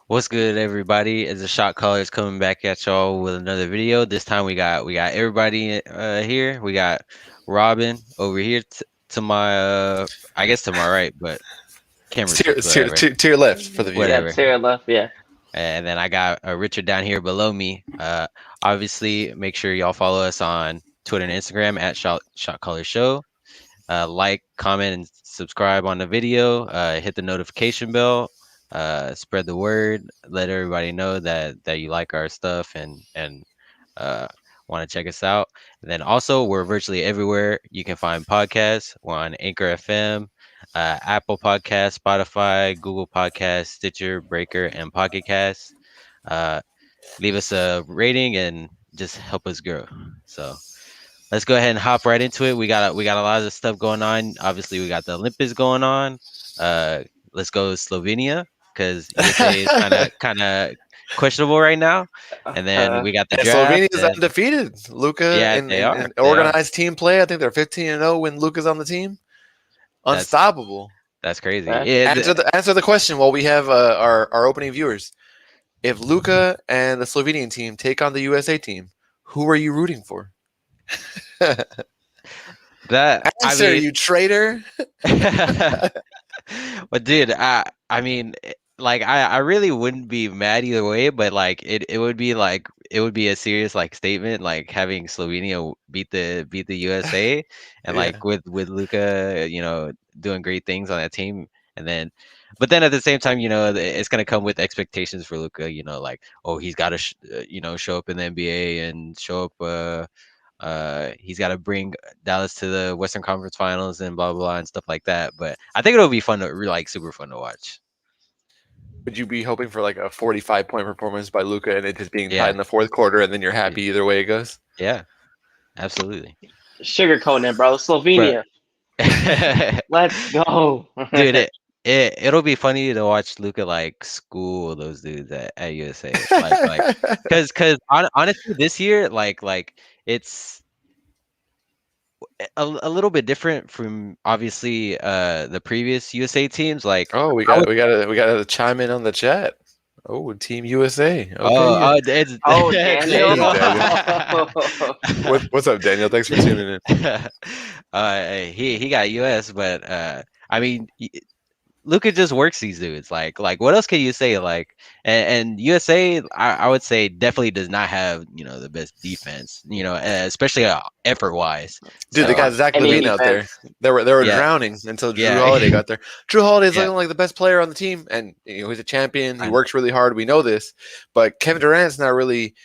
What's good, everybody? It's the Shotcallers coming back at y'all with another video. This time we got everybody here. We got Robin over here to my I guess to my right, but camera switch, whatever, To your left for the Yeah, viewer. whatever. Tara left. Yeah. And then I got Richard down here below me. Obviously, make sure y'all follow us on Twitter and Instagram at Shotcaller Show. Like, comment, and subscribe on the video. Hit the notification bell. Spread the word. Let everybody know that you like our stuff and uh, want to check us out. And then also, we're virtually everywhere. You can find podcasts. We're on Anchor FM, Apple Podcasts, Spotify, Google Podcasts, Stitcher, Breaker, and Pocket Casts. Uh, Leave us a rating and just help us grow. So let's go ahead and hop right into it. We got a lot of stuff going on. Obviously, we got the Olympics going on. Uh, let's go Slovenia because USA is kind of questionable right now. And then we got the And draft. Slovenia is undefeated. Luca Yeah, in, they in, are. in They are. organized team play. I think they're 15-0 when Luca's on the team. That's Unstoppable. that's crazy. Huh? Yeah, Answer the question while we have our opening viewers. If Luca and the Slovenian team take on the USA team, who are you rooting for? that I Answer, mean, you traitor. but dude, I mean, like I really wouldn't be mad either way, but like it would be like it would be a serious like statement like having Slovenia beat the USA and Yeah. like with Luka, doing great things on that team and then but then at the same time, it's gonna come with expectations for Luka, like oh he's got to show up in the NBA and show up he's got to bring Dallas to the Western Conference Finals and blah blah blah and stuff like that. But I think it'll be fun to like super fun to watch. Would you be hoping for like a 45-point performance by Luca and it just being tied Yeah, in the fourth quarter and then you're happy either way it goes? yeah, absolutely, Sugarcoating it, bro. bro. Slovenia. Let's go. Dude, it'll be funny to watch Luca like school those dudes at USA, like, cause honestly, this year, like it's a little bit different from obviously the previous USA teams. Like, Oh, we I got would, we got to we got to chime in on the chat. Oh, Team USA. oh, Okay, yeah. it's Oh, there Daniel. you go. What's up, Daniel? Thanks for tuning in. He got US, but I mean, Luka just works these dudes. Like what else can you say? Like, and USA, I would say definitely does not have the best defense. Especially effort wise. Dude, they So got Zach Any Levine out there. defense. They were yeah, drowning until Drew yeah, Holiday got there. Drew Holiday's yeah. looking like the best player on the team, and he's a champion. He I, works really hard. We know this, but Kevin Durant's not really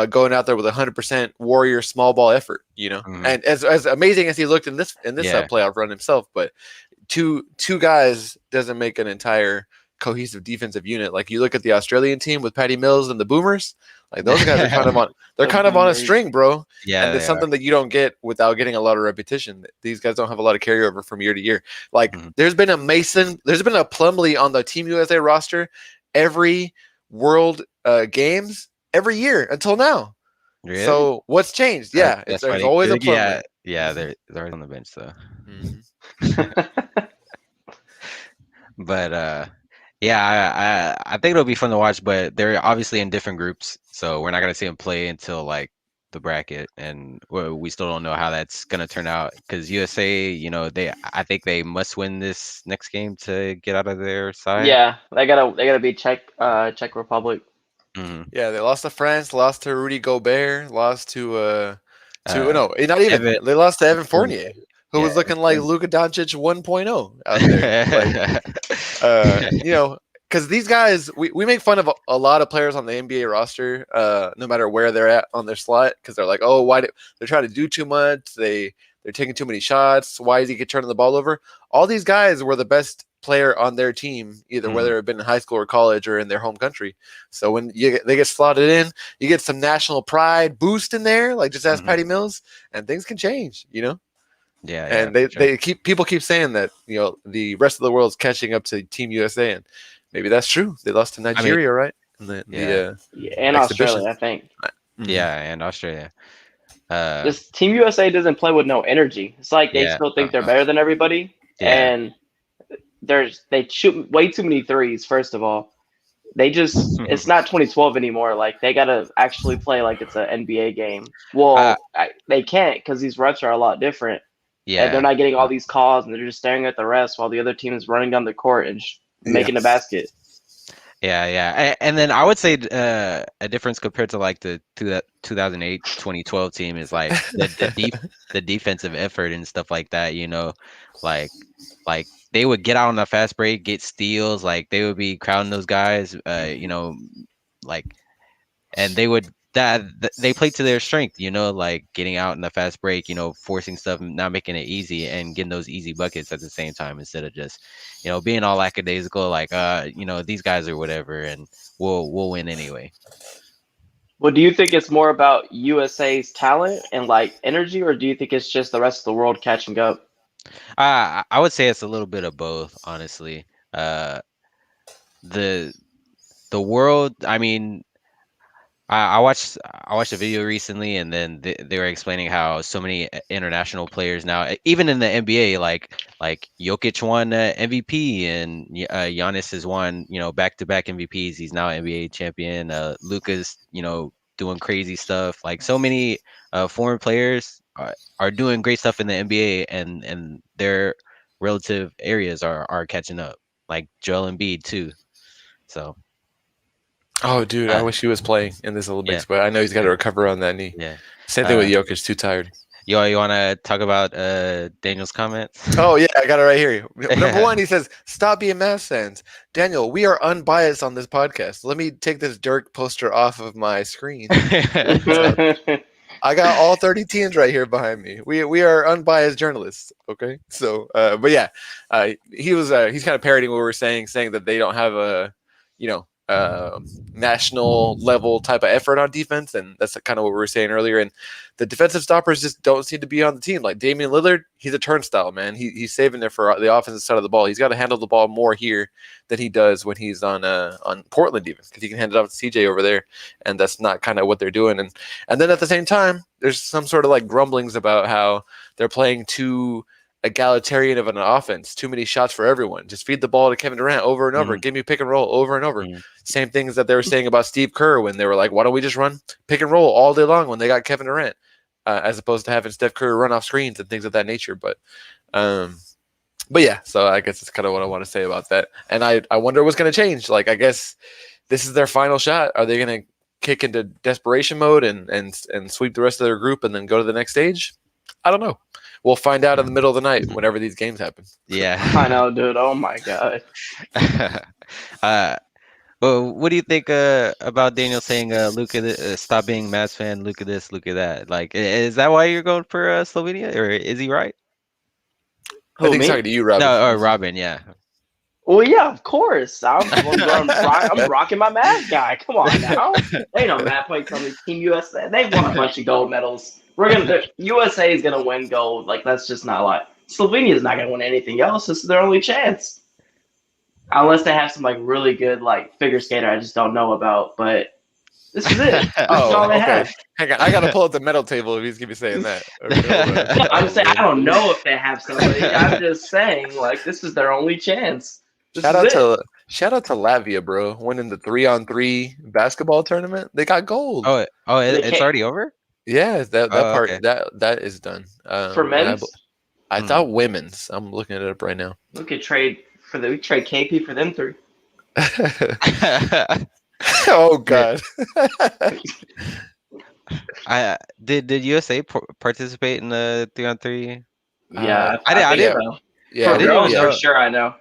going out there with 100% warrior small ball effort. mhm, And as amazing as he looked in this yeah, playoff run himself, but two guys doesn't make an entire cohesive defensive unit. Like you look at the Australian team with Patty Mills and the Boomers, like those guys are kind of on they're The kind of on a boomers. string, bro. yeah. And it's They are. something that you don't get without getting a lot of repetition. These guys don't have a lot of carryover from year to year. Like Mhm. there's been a Plumlee on the Team USA roster every World Games every year until now. Really? So what's changed? Yeah, That's there's funny. always a Yeah, Plumlee. yeah. They're always on the bench though. Mhm. But yeah, I think it'll be fun to watch. But they're obviously in different groups, so we're not gonna see them play until like the bracket, and we still don't know how that's gonna turn out. Because USA, I think they must win this next game to get out of their side. Yeah, they gotta beat Czech Republic. Hmm. Yeah, they lost to France, lost to Rudy Gobert, lost to Uh, no, not even. Evan, They lost to Evan Fournier, who was yeah. looking like Luka Doncic 1.0 out there. Like, because these guys, we make fun of a lot of players on the NBA roster, no matter where they're at on their slot, because they're like, oh, they're trying to do too much, they're taking too many shots. Why is he turning the ball over? All these guys were the best player on their team, either Mhm. whether it been in high school or college or in their home country. So when they get slotted in, you get some national pride boost in there, like just ask Mhm. Patty Mills, and things can change, Yeah, yeah, And for sure. they keep saying that the rest of the world's catching up to Team USA, and maybe that's true. They lost to I mean, Nigeria, right? In yeah, Yeah, and exhibition. Australia, I think. Mhm. yeah, and Australia. This Team USA doesn't play with no energy. It's like they Yeah, still think they're better than everybody, yeah. and they shoot way too many threes. First of all, it's not 2012 anymore. Like they gotta actually play like it's an NBA game. uh, Well, they can't because these refs are a lot different, and they're yeah. not getting all these calls, and they're just staring at the refs while the other team is running down the court and Yeah. making a basket. Yeah, yeah. And then I would say a difference compared to like the 2008 2012 team is like the defensive effort and stuff like that, like like they would get out on a fast break, get steals, like they would be crowding those guys, like and they would they play to their strength, like getting out in the fast break, forcing stuff, not making it easy, and getting those easy buckets at the same time instead of just, being all lackadaisical, like these guys are whatever, and we'll win anyway. Well, do you think it's more about USA's talent and like energy, or do you think it's just the rest of the world catching up? I would say it's a little bit of both, honestly. Uh, the the world, I mean, I watched a video recently, and then they were explaining how so many international players now, even in the NBA, like Jokic won MVP, and Giannis has won back-to-back MVPs. He's now NBA champion. Luka's doing crazy stuff. Like so many foreign players are doing great stuff in the NBA, and their relative areas are catching up. Like Joel Embiid too. So Oh, dude, I wish he was playing in this yeah, Olympics, but I know he's got to recover on that knee. yeah. Same thing with Jokic, too tired. You want to talk about Daniel's comments? Oh, yeah, I got it right here. Number one, he says, stop being Mavs fans. Daniel, we are unbiased on this podcast. Let me take this Dirk poster off of my screen. I got all 30 teams right here behind me. We are unbiased journalists, okay? So, but yeah, he's kind of parroting what we were saying that they don't have a, national level type of effort on defense, and that's kind of what we were saying earlier. And the defensive stoppers just don't seem to be on the team. Like Damian Lillard, he's a turnstile, man. He's saving there for the offensive side of the ball. He's got to handle the ball more here than he does when he's on Portland, even because he can hand it off to CJ over there, and that's not kind of what they're doing. And then at the same time, there's some sort of like grumblings about how they're playing too egalitarian of an offense, too many shots for everyone. Just feed the ball to Kevin Durant over and over. Give me pick and roll over and over. Same things that they were saying about Steve Kerr when they were like, why don't we just run pick and roll all day long when they got Kevin Durant, as opposed to having Steph Curry run off screens and things of that nature. But yeah, so I guess that's kind of what I want to say about that. And I wonder what's going to change. Like, I guess this is their final shot. Are they going to kick into desperation mode and sweep the rest of their group and then go to the next stage? I don't know. We'll find out in the middle of the night whenever these games happen. Yeah. I know, dude. Oh my god. Well, what do you think about Daniel saying, Luka, stop being Mavs fan, Luka this, Luka that? Like, is that why you're going for Slovenia, or is he right? I think he's talking to you, Robin. No, or Robin, yeah. Well, yeah, of course. I'm rocking my Mavs guy. Come on now. They know Matt played on the Team USA. They've won a bunch of gold medals. USA is gonna win gold. Like, that's just not like Slovenia is not gonna win anything else. This is their only chance, unless they have some like really good like figure skater I just don't know about. But this is it. This is all they have. Hang on, I gotta pull up the medal table if he's gonna be saying that. I'm saying I don't know if they have somebody. I'm just saying like this is their only chance. Shout out to Latvia, bro, winning the 3-on-3 basketball tournament. They got gold. Oh, it's already over. Yeah, that part okay. that is done. For men's, I thought women's. I'm looking it up right now. We could trade KP for them three. Oh God! Did USA participate in the 3-on-3? Yeah, I didn't. So. Yeah, for girls, for sure. I know.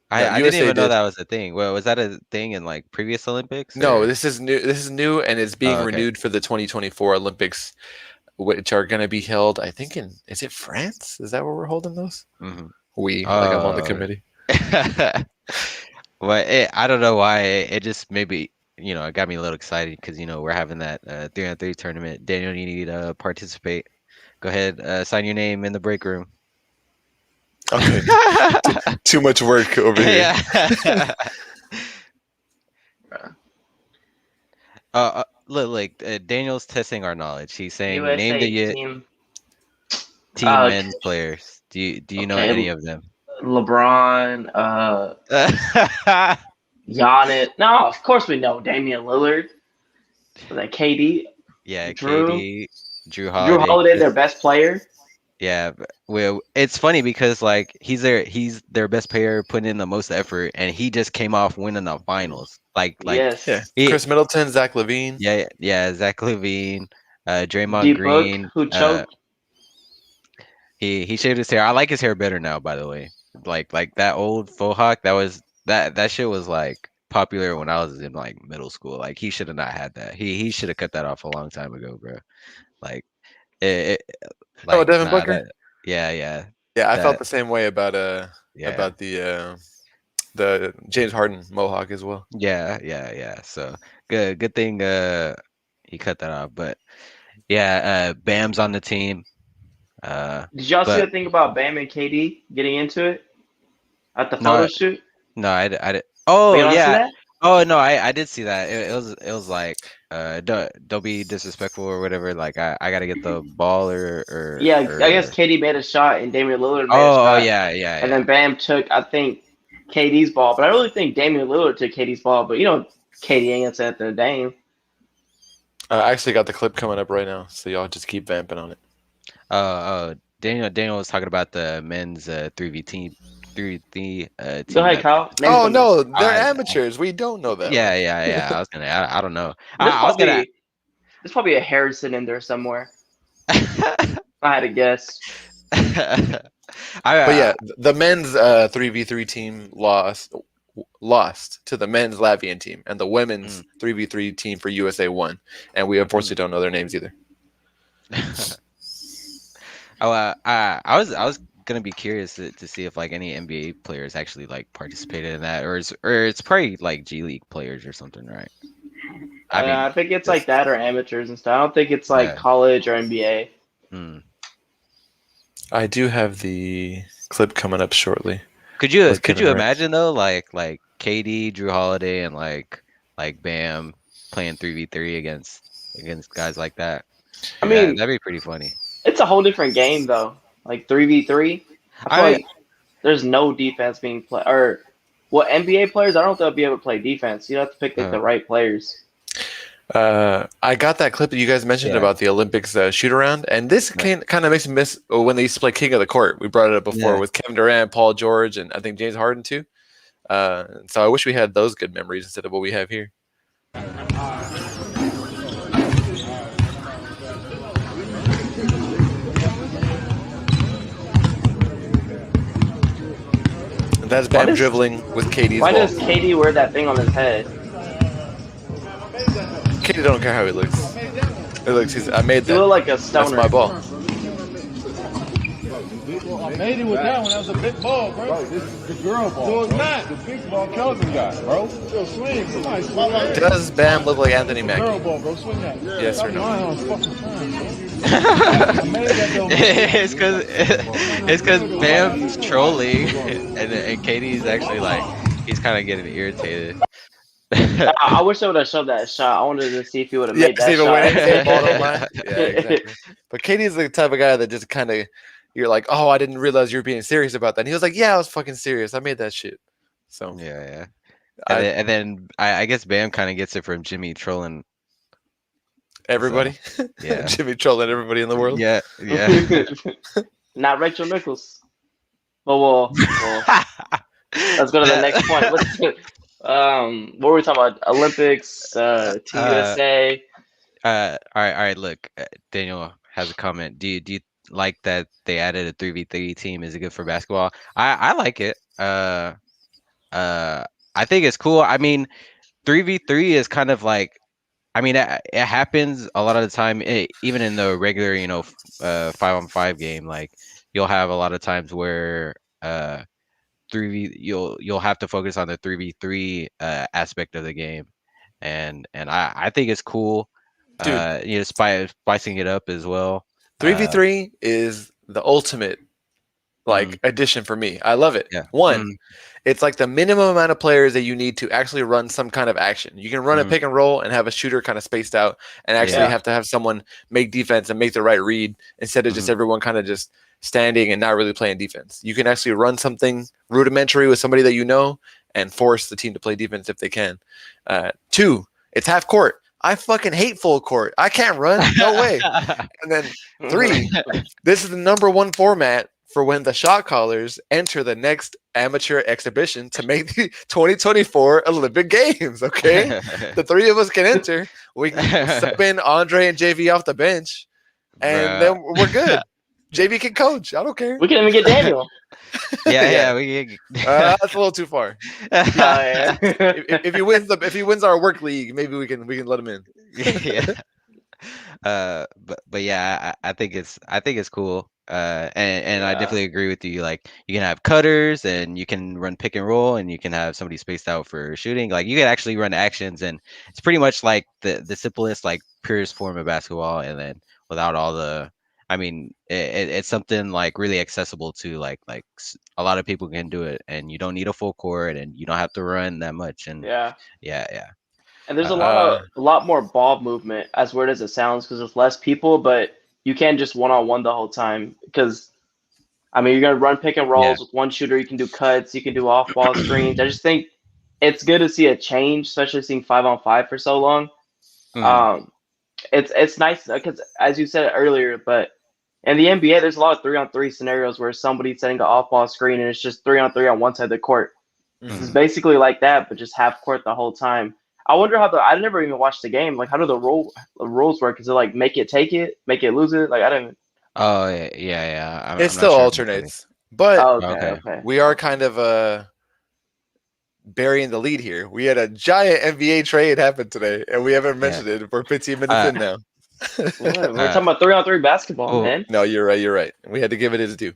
I didn't even know that was a thing. Well, was that a thing in like previous Olympics? No, this is new. This is new, and it's being renewed for the 2024 Olympics, which are going to be held. I think is it France? Is that where we're holding those? Mm-hmm. I'm on the committee. But I don't know why it just maybe it got me a little excited because we're having that 3-on-3 tournament. Daniel, you need to participate. Go ahead, sign your name in the break room. Okay. Too much work over here. Yeah. Look, Daniel's testing our knowledge. He's saying USA name the team men's players. Do you know any of them? LeBron. Giannis. No, of course we know Damian Lillard. Was that KD? Yeah, Drew. KD, Drew Drew Holiday. Holiday, their best player. Yeah, well, it's funny because like he's their best player, putting in the most effort, and he just came off winning the finals. Yeah, Yes. he, Chris Middleton, Zach LaVine. yeah, Zach Levine, D Draymond Book, Green. who choked. He shaved his hair. I like his hair better now, by the way. Like that old faux hawk, that shit was like popular when I was in like middle school. Like he should have not had that. He should have cut that off a long time ago, bro. Like it Oh, like Devin nah Booker. that yeah Yeah, I felt that the same way yeah about the James Harden mohawk as well. yeah. So good thing he cut that off. But yeah, Bam's on the team. Did y'all see But the thing about Bam and KD getting into it at the photo no shoot? no I did. But Oh y'all not see yeah. that? Oh no, I did see that. It was like don't be disrespectful or whatever. Like I gotta get the ball Yeah, I guess or KD made a shot and Damian Lillard made a oh shot, yeah and then Bam took, I think, KD's ball. But I really think Damian Lillard took KD's ball. But KD ain't gonna say that to Dame. I actually got the clip coming up right now, so y'all just keep vamping on it. Daniel was talking about the men's 3v team 3v Go team ahead, that Kyle. Name Oh something. no, they're I amateurs. We don't know that. yeah. I don't know. There's I was gonna probably a Harrison in there somewhere. I had to guess. I But yeah, the men's 3v3 team lost to the men's Latvian team, and the women's 3v3 team for USA won, and we unfortunately don't know their names either. I was gonna be curious to see if like any NBA players actually like participated in that, or it's probably like G League players or something, right? I mean, I think it's like that or amateurs and stuff. I don't think it's like Yeah. college or NBA. mm. I do have the clip coming up shortly. Could you with Kevin Durant. imagine though, like KD, Drew Holiday, and like Bam playing 3v3 against guys like that? I mean, that'd be pretty funny. it's a whole different game though. Like 3v3. I feel like there's no defense being played. Or NBA players, I don't think they'll be able to play defense. You have to pick like the right players. I got that clip that you guys mentioned about the Olympics shoot around, and this kind of makes me miss when they used to play King of the Court. We brought it up before with Kevin Durant, Paul George, and I think James Harden too. So I wish we had those good memories instead of what we have here. And that's Bam dribbling with KD's Why ball. does KD wear that thing on his head? KD don't care how he looks. It looks. I made that. You look like a stoner. That's my ball. I made it with that one. That was a big ball, bro. This is the girl ball. No, it's not. The big ball Kelvin got, bro. Yo, swing. Somebody swing that. Does Bam look like Anthony Mackie? Girl ball, bro. Swing that. Yes or no? It's because Bam's trolling, and Katie's actually like he's kind of getting irritated. I wish I would have shoved that shot. I wanted to see if he would have made that Stephen shot. Yeah, exactly. But Katie's the type of guy that just kind of, you're like, oh, I didn't realize you were being serious about that. And he was like, yeah, I was fucking serious. I made that shit. So yeah. And then I guess Bam kind of gets it from Jimmy trolling everybody. So, yeah, Jimmy trolling everybody in the world. Yeah. Not Rachel Nichols. Well, let's go to the next point. What were we talking about? Olympics, Team USA. All right. Look, Daniel has a comment. Do you like that they added a 3v3 team? Is it good for basketball? I like it. I think it's cool. I mean, 3v3 is kind of like, I mean, it happens a lot of the time, even in the regular, 5-on-5 game. Like, you'll have a lot of times where you'll have to focus on the 3v3 aspect of the game, and I think it's cool. Dude, spicing it up as well. 3v3 is the ultimate addition for me. I love it. Yeah. One, it's like the minimum amount of players that you need to actually run some kind of action. You can run a pick and roll and have a shooter kind of spaced out, and actually have to have someone make defense and make the right read instead of just everyone kind of just standing and not really playing defense. You can actually run something rudimentary with somebody that you know and force the team to play defense if they can. 2, it's half court. I fucking hate full court. I can't run. No way. And then 3, this is the number 1 format for when the shot callers enter the next amateur exhibition to make the 2024 Olympic Games. Okay, the 3 of us can enter. We can sub in Andre and JV off the bench, and then we're good. JV can coach. I don't care. We can even get Daniel. Yeah, we That's a little too far. Yeah. If he wins our work league, maybe we can let him in. yeah. But yeah, I think it's cool. And I Yeah. definitely agree with you. Like you can have cutters and you can run pick and roll and you can have somebody spaced out for shooting. Like you can actually run actions and it's pretty much like the simplest, like purest form of basketball. And then without all the, I mean, it's something like really accessible to a lot of people can do it, and you don't need a full court and you don't have to run that much. And Yeah. yeah. And there's Uh, a lot more ball movement, as weird as it sounds, because there's less people, but you can't just one-on-one the whole time. Because I mean, you're gonna run pick and rolls with one shooter. You can do cuts. You can do off-ball screens. I just think it's good to see a change, especially seeing 5-on-5 for so long. Mhm. It's nice because, as you said earlier, but in the NBA, there's a lot of 3-on-3 scenarios where somebody's setting an off-ball screen and it's just 3-on-3 on one side of the court. This is Mhm. basically like that, but just half court the whole time. I wonder how I never even watched the game. Like, how do the rules work? Is it like make it, take it, make it, lose it? Like, I didn't. Oh yeah. it I'm not still sure about the. alternates, but Oh, okay, Okay. okay. we are kind of burying the lead here. We had a giant NBA trade happen today, and we haven't mentioned it. We're 15 minutes in now. Yeah, we're talking about 3-on-3 basketball, Oh man. No, you're right. We had to give it his due.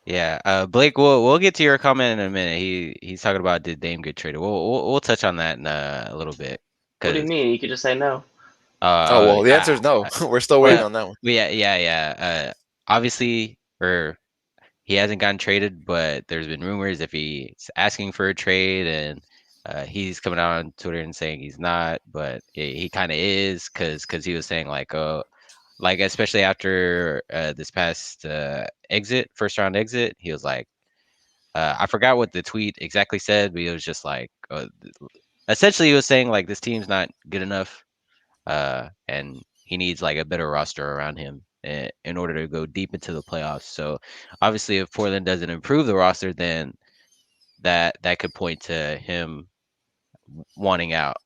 yeah. Blake, we'll get to your comment in a minute. He's talking about did Dame get traded. We'll touch on that in a little bit. What do you Cause mean? You could just say no. Oh well, the answer is no. We're still waiting well, on that one. yeah. Obviously, or he hasn't gotten traded, but there's been rumors if he's asking for a trade, and he's coming out on Twitter and saying he's not, but he kind of is, cause he was saying like especially after this past first round exit, he was like, I forgot what the tweet exactly said, but it was just like essentially he was saying like this team's not good enough, and he needs like a better roster around him in order to go deep into the playoffs. So obviously, if Portland doesn't improve the roster, then that could point to him wanting out.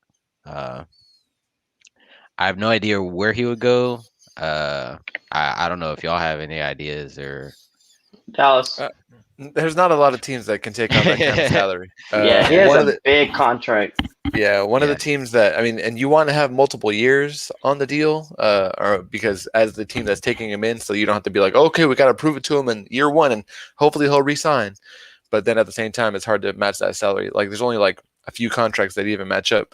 Uh, I have no idea where he would go. I don't know if y'all have any ideas or. Dallas. Uh, There's not a lot of teams that can take on that kind of salary. Yeah, he has One a of the big contract. one of the Yeah. teams that I mean, and you want to have multiple years on the deal, or because as the team that's taking him in, so you don't have to be like, okay, we got to prove it to him in year 1, and hopefully he'll resign. But then at the same time, it's hard to match that salary. Like there's only like a few contracts that even match up.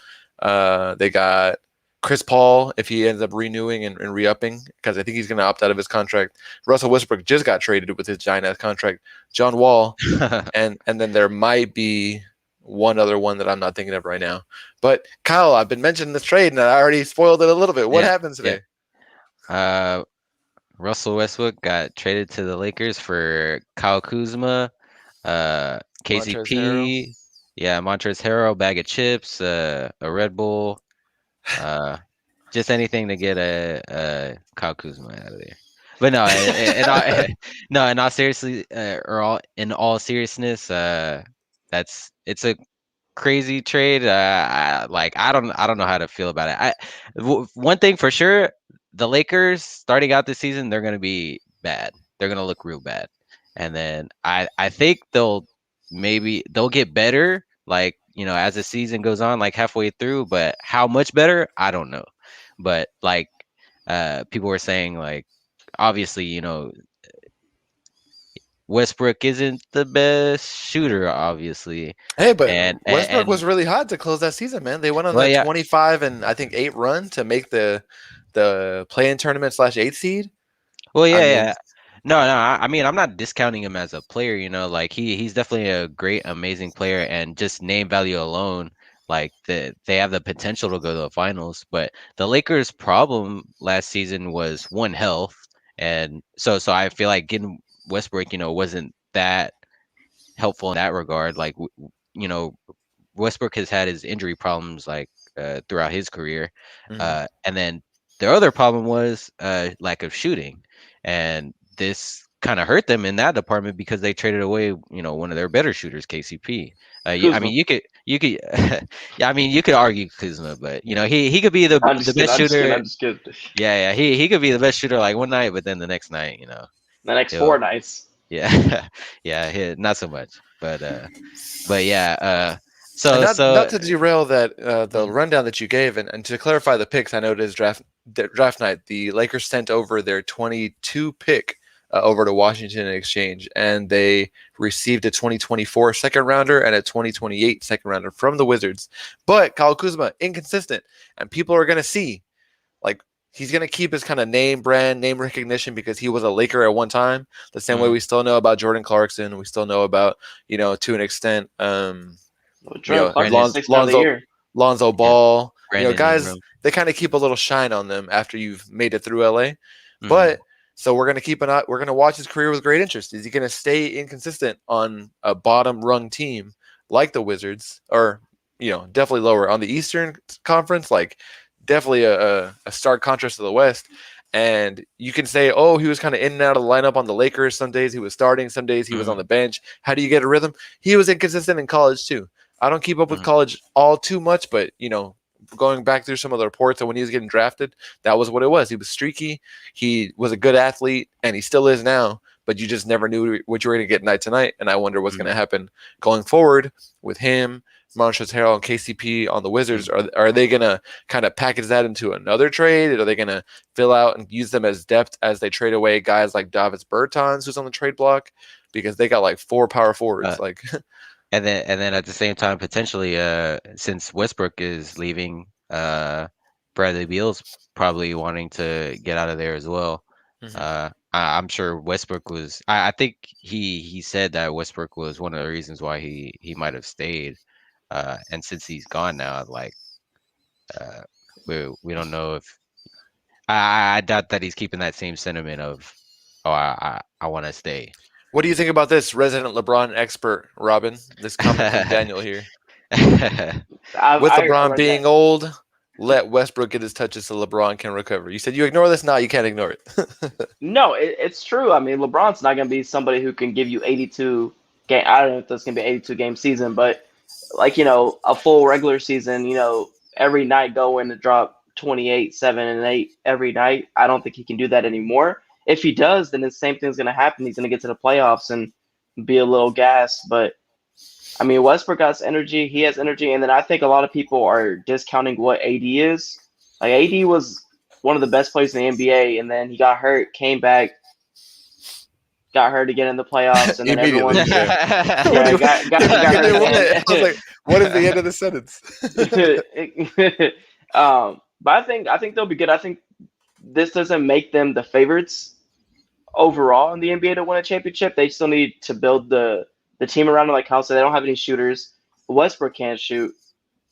They got Chris Paul if he ends up renewing and re-upping, because I think he's going to opt out of his contract. Russell Westbrook just got traded with his giant ass contract. John Wall, and then there might be one other one that I'm not thinking of right now. But Kyle, I've been mentioning this trade and I already spoiled it a little bit. What Yeah, happens today? Russell Westbrook got traded to the Lakers for Kyle Kuzma, Montrezl Harrell. KCP, yeah, Montrezl Harrell, bag of chips, a Red Bull, just anything to get a Kyle Kuzma out of there. But no, no, in all seriously, in all seriousness, it's a crazy trade. I don't know how to feel about it. One thing for sure, the Lakers starting out this season, they're gonna be bad. They're gonna look real bad, and then I think they'll get better. Like as the season goes on, like halfway through. But how much better, I don't know. But like people were saying, like obviously Westbrook isn't the best shooter, obviously, Hey, but Westbrook and was really hot to close that season, man. They went on well, that yeah, 25 and I think 8 run to make the play-in tournament /8 seed. well, I yeah. mean, No. I mean, I'm not discounting him as a player. Like he's definitely a great, amazing player, and just name value alone, like they have the potential to go to the finals. But the Lakers' problem last season was one health, and so I feel like getting Westbrook, wasn't that helpful in that regard. Like you know, Westbrook has had his injury problems like throughout his career, Mhm. and then their other problem was lack of shooting, and this kind of hurt them in that department because they traded away, one of their better shooters, KCP. I Kuzma. mean, you could, yeah, I mean, you could argue Kuzma, but he could be the I'm the just kidding. best I'm just kidding. shooter. I'm just kidding. Yeah, yeah, he could be the best shooter like one night, but then the next night, The next he'll 4 nights. yeah, yeah, not so much, but yeah, And so not so to derail that the mm, rundown that you gave, and to clarify the picks, I know it is draft night. The Lakers sent over their 22 pick over to Washington in exchange, and they received a 2024 second rounder and a 2028 second rounder from the Wizards. But Kyle Kuzma inconsistent, and people are going to see like he's going to keep his kind of name brand, name recognition because he was a Laker at one time. The same way mm, we still know about Jordan Clarkson, we still know about to an extent. Well, Jordan Clarkson, Brandon, sixth man of the year. Lonzo yeah, Ball, Brandon guys, Ingram. they kind of keep a little shine on them after you've made it through LA. Mhm. But so we're gonna keep an eye. We're gonna watch his career with great interest. Is he gonna stay inconsistent on a bottom rung team like the Wizards, or definitely lower on the Eastern Conference? Like definitely a stark contrast to the West. And you can say, oh, he was kind of in and out of the lineup on the Lakers. Some days he was starting, some days he was on Mhm. the bench. How do you get a rhythm? He was inconsistent in college too. I don't keep up with Mhm. college all too much, but going back through some of the reports of when he was getting drafted, that was what it was. He was streaky. He was a good athlete, and he still is now. But you just never knew what you were going to get night to night. And I wonder what's going to Mhm. happen going forward with him, Montrezl Harrell, and KCP on the Wizards. Mhm. Are they going to kind of package that into another trade? Are they going to fill out and use them as depth as they trade away guys like Davis Bertans, who's on the trade block? Because they got like 4 power forwards. Uh, Like, and then at the same time, potentially, since Westbrook is leaving, Bradley Beal's probably wanting to get out of there as well. Mhm. I'm sure Westbrook was. I think he said that Westbrook was one of the reasons why he might have stayed. And since he's gone now, like, uh, we don't know if I doubt that he's keeping that same sentiment of, oh, I want to stay. What do you think about this, resident LeBron expert, Robin? This comment from Daniel here. With I LeBron read that. being old, let Westbrook get his touches so LeBron can recover. You said you ignore this? Now you can't ignore it. No, it's true. I mean, LeBron's not going to be somebody who can give you 82 game. I don't know if that's going to be 82 game season, but like a full regular season, every night go in and drop 28, 7, and 8 every night. I don't think he can do that anymore. If he does, then the same thing's going to happen. He's going to get to the playoffs and be a little gassed. But I mean, Westbrook has energy. He has energy, and then I think a lot of people are discounting what AD is. Like AD was one of the best players in the NBA, and then he got hurt, came back, got hurt again in the playoffs, and then Immediately, everyone, yeah. When yeah, you got when they hurt won again. it, I was like, "What is the end of the sentence?" But I think they'll be good. I think this doesn't make them the favorites overall in the NBA to win a championship. They still need to build the team around them. Like Kyle said, they don't have any shooters. Westbrook can't shoot.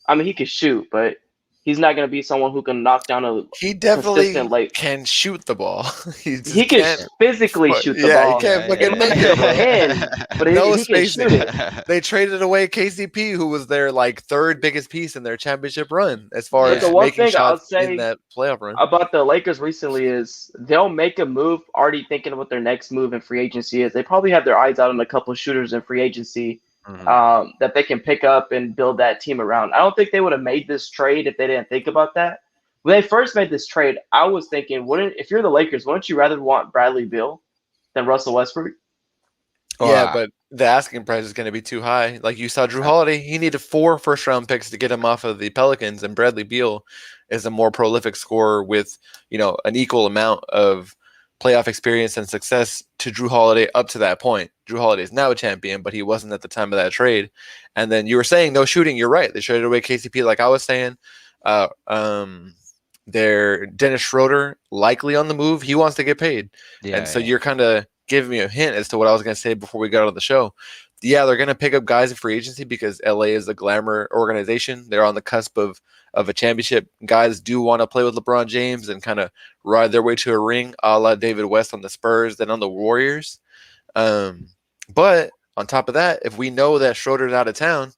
I mean, he could shoot, but he's not going to be someone who can knock down a He consistent definitely late. can shoot the ball. He He just can can't. physically shoot the Yeah, he ball. can't Yeah, It fucking may make be it, a bro. pin, but No he can shoot spacing. it. They traded away KCP, who was their like third biggest piece in their championship run, as far But the as yeah. one making thing I'll shots in say that playoff run. about the Lakers recently is they'll make a move already thinking what their next move in free agency is. They probably have their eyes out on a couple of shooters in free agency Mhm. that they can pick up and build that team around. I don't think they would have made this trade if they didn't think about that. When they first made this trade, I was thinking, wouldn't if you're the Lakers, wouldn't you rather want Bradley Beal than Russell Westbrook? Well, Yeah, but the asking price is going to be too high. Like you saw Drew I- Holiday, he needed 4 first-round picks to get him off of the Pelicans, and Bradley Beal is a more prolific scorer with, an equal amount of playoff experience and success to Drew Holiday up to that point. Drew Holiday is now a champion, but he wasn't at the time of that trade. And then you were saying no shooting. You're right. They traded away KCP, like I was saying. Uh, um, their Dennis Schroeder likely on the move. He wants to get paid. And so yeah, you're kind of giving me a hint as to what I was going to say before we got on the show. Yeah, they're going to pick up guys in free agency because LA is a glamour organization. They're on the cusp of a championship. Guys do want to play with LeBron James and kind of ride their way to a ring, a la David West on the Spurs, then on the Warriors. But on top of that, if we know that Schroeder's out of town,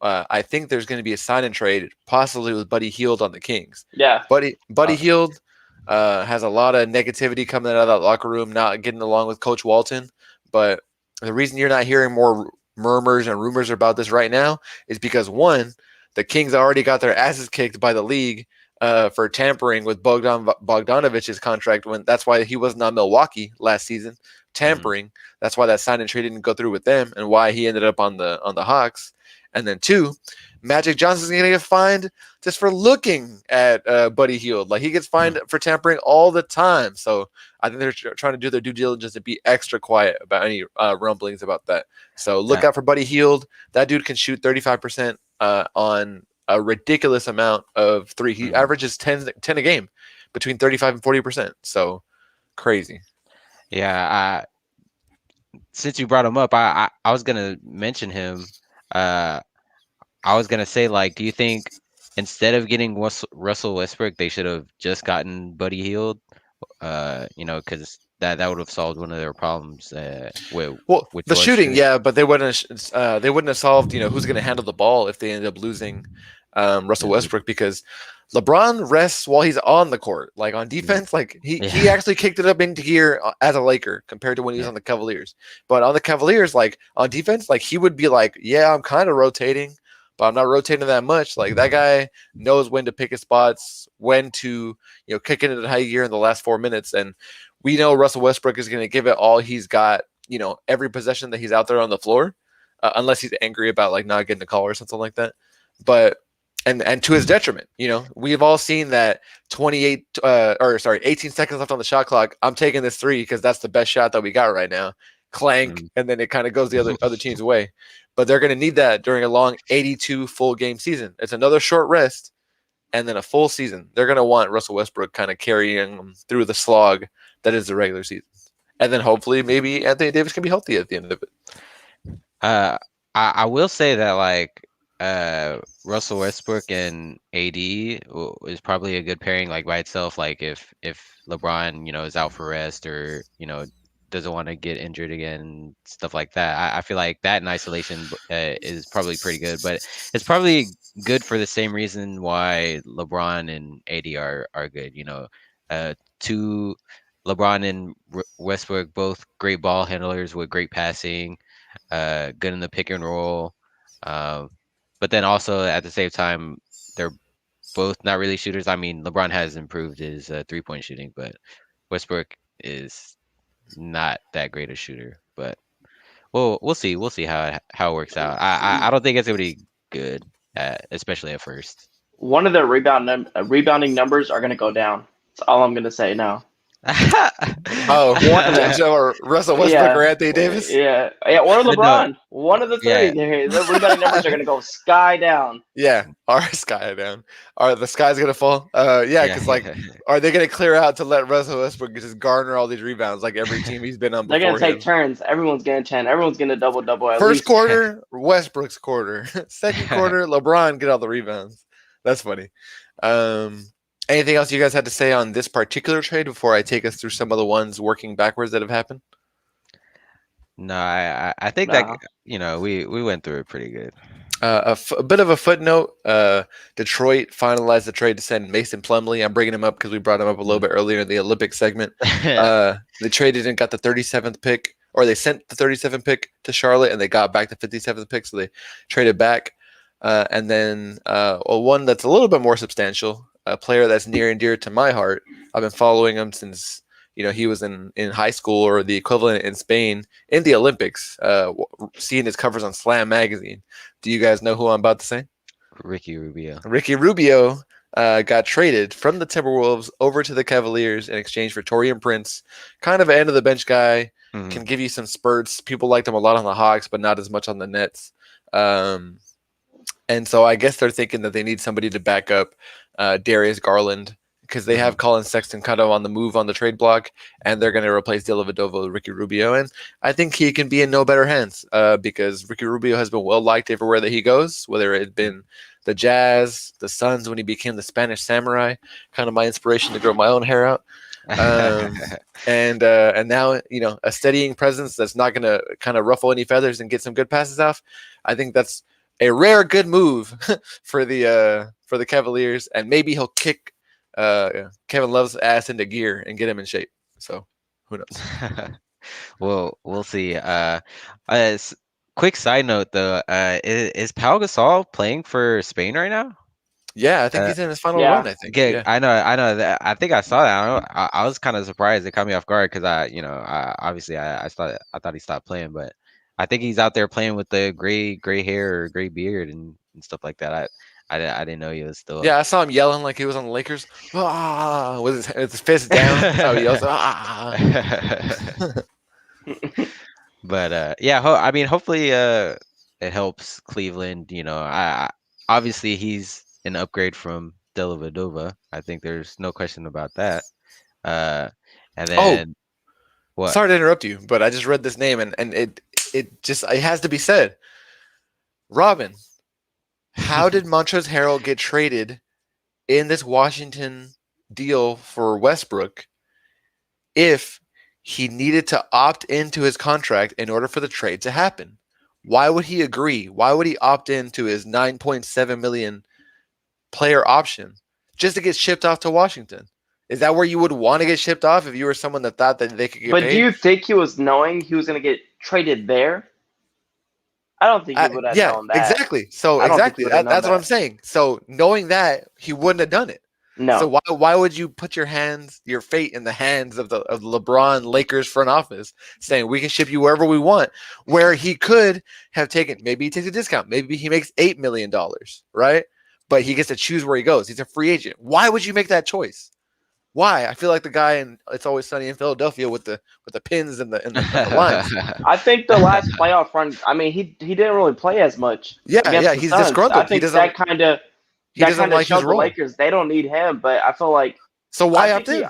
I think there's going to be a sign and trade, possibly with Buddy Hield on the Kings. Yeah. Buddy Hield has a lot of negativity coming out of that locker room, not getting along with Coach Walton. But the reason you're not hearing more murmurs and rumors about this right now is because, one, the Kings already got their asses kicked by the league for tampering with Bogdanovich's contract. When that's why he wasn't on Milwaukee last season, tampering. That's why that sign and trade didn't go through with them, and why he ended up on the Hawks. And then two, Magic Johnson's going to get fined just for looking at Buddy Hield. Like, he gets fined for tampering all the time. So I think they're trying to do their due diligence to be extra quiet about any rumblings about that. So look out for Buddy Hield. That dude can shoot 35% on a ridiculous amount of three. He averages 10 a game, between 35 and 40%. So crazy. Yeah. Since you brought him up, I was gonna mention him. I was gonna say, like, do you think instead of getting Russell Westbrook, they should have just gotten Buddy Hield? Because that would have solved one of their problems. With the shooting, yeah, but they wouldn't have solved who's going to handle the ball if they ended up losing Russell Westbrook, because LeBron rests while he's on the court. Like, on defense, like he actually kicked it up into gear as a Laker compared to when he was on the Cavaliers. But on the Cavaliers, like, on defense, like, he would be like, yeah, I'm kind of rotating, but I'm not rotating that much. Like, that guy knows when to pick his spots, when to kick it into high gear in the last 4 minutes. And we know Russell Westbrook is going to give it all he's got, every possession that he's out there on the floor, unless he's angry about, like, not getting a call or something like that. But and to his detriment, we've all seen that 18 seconds left on the shot clock. I'm taking this three because that's the best shot that we got right now. Clank, and then it kind of goes the other team's way. But they're going to need that during a long 82 full game season. It's another short rest and then a full season. They're going to want Russell Westbrook kind of carrying them through the slog that is the regular season. And then hopefully maybe Anthony Davis can be healthy at the end of it. I will say that, like, Russell Westbrook and AD is probably a good pairing, like, by itself. Like, if LeBron, is out for rest, or, doesn't want to get injured again, stuff like that. I feel like that in isolation is probably pretty good, but it's probably good for the same reason why LeBron and AD are good. Two LeBron and Westbrook, both great ball handlers with great passing, good in the pick and roll. But then also at the same time, they're both not really shooters. I mean, LeBron has improved his 3-point shooting, but Westbrook is not that great a shooter. But we'll see. We'll see how it works out. I don't think it's gonna be good, especially at first. One of their rebounding numbers are going to go down. That's all I'm going to say now. Or Russell Westbrook or Anthony Davis? Yeah, or LeBron. One of the three. Yeah. The rebounding numbers are going to go sky down. Yeah, our sky down. Are the sky's going to fall? Because, like, are they going to clear out to let Russell Westbrook just garner all these rebounds like every team he's been on before? They're going to take turns. Everyone's getting 10. Everyone's getting a double-double. First quarter, Westbrook's quarter. Second quarter, LeBron get all the rebounds. That's funny. Anything else you guys had to say on this particular trade before I take us through some of the ones working backwards that have happened? No, I think that we went through it pretty good. A bit of a footnote. Detroit finalized the trade to send Mason Plumlee. I'm bringing him up because we brought him up a little bit earlier in the Olympic segment. They traded and got the 37th pick, or they sent the 37th pick to Charlotte, and they got back the 57th pick, so they traded back. And then one that's a little bit more substantial, a player that's near and dear to my heart. I've been following him since he was in high school, or the equivalent in Spain, in the Olympics, seeing his covers on Slam magazine. Do you guys know who I'm about to say? Ricky Rubio. Ricky Rubio got traded from the Timberwolves over to the Cavaliers in exchange for Taurean Prince, kind of an end-of-the-bench guy, can give you some spurts. People liked him a lot on the Hawks, but not as much on the Nets. And so I guess they're thinking that they need somebody to back up Darius Garland, because they have Colin Sexton kind of on the move on the trade block, and they're going to replace Dellavedova with Ricky Rubio. And I think he can be in no better hands because Ricky Rubio has been well-liked everywhere that he goes, whether it had been the Jazz, the Suns when he became the Spanish Samurai, kind of my inspiration to grow my own hair out. And now, a steadying presence that's not going to kind of ruffle any feathers and get some good passes off. I think that's a rare good move for the Cavaliers, and maybe he'll kick Kevin Love's ass into gear and get him in shape. So who knows? Well, we'll see. Quick side note though, is Pau Gasol playing for Spain right now? Yeah, I think Uh, he's in his final Yeah. run. I think. yeah, Yeah. I know that. I think I saw that. I was kind of surprised. It caught me off guard because obviously I thought he stopped playing, but I think he's out there playing with the gray hair or gray beard and stuff like that. I didn't know he was still. Yeah, I saw him yelling like he was on the Lakers. Ah, with his fist down. That's how he yells. Ah. But yeah, I mean, hopefully it helps Cleveland. Obviously he's an upgrade from Dellavedova. I think there's no question about that. Uh, and Oh, then what? sorry to interrupt you, but I just read this name and it has to be said. Robin, how did Montrezl Harrell get traded in this Washington deal for Westbrook if he needed to opt into his contract in order for the trade to happen? Why would he agree? Why would he opt into his 9.7 million player option just to get shipped off to Washington? Is that where you would want to get shipped off if you were someone that thought that they could get But paid? do you think he was knowing he was going to get traded there? I don't think he would have yeah, known that. exactly. So I don't think exactly, he would've known that's what I'm that. saying. So knowing that, he wouldn't have done it. No. So why would you put your fate in the hands of the LeBron Lakers front office, saying we can ship you wherever we want, where he could have taken, maybe he takes a discount, maybe he makes $8 million, right? But he gets to choose where he goes. He's a free agent. Why would you make that choice? Why? I feel like the guy in It's Always Sunny in Philadelphia with the pins and the lines. I think the last playoff run, I mean, he didn't really play as much. Yeah, against yeah, the he's Suns. disgruntled. I think He that kind of doesn't like his showed the role. Lakers they don't need him. But I feel like So why I opt think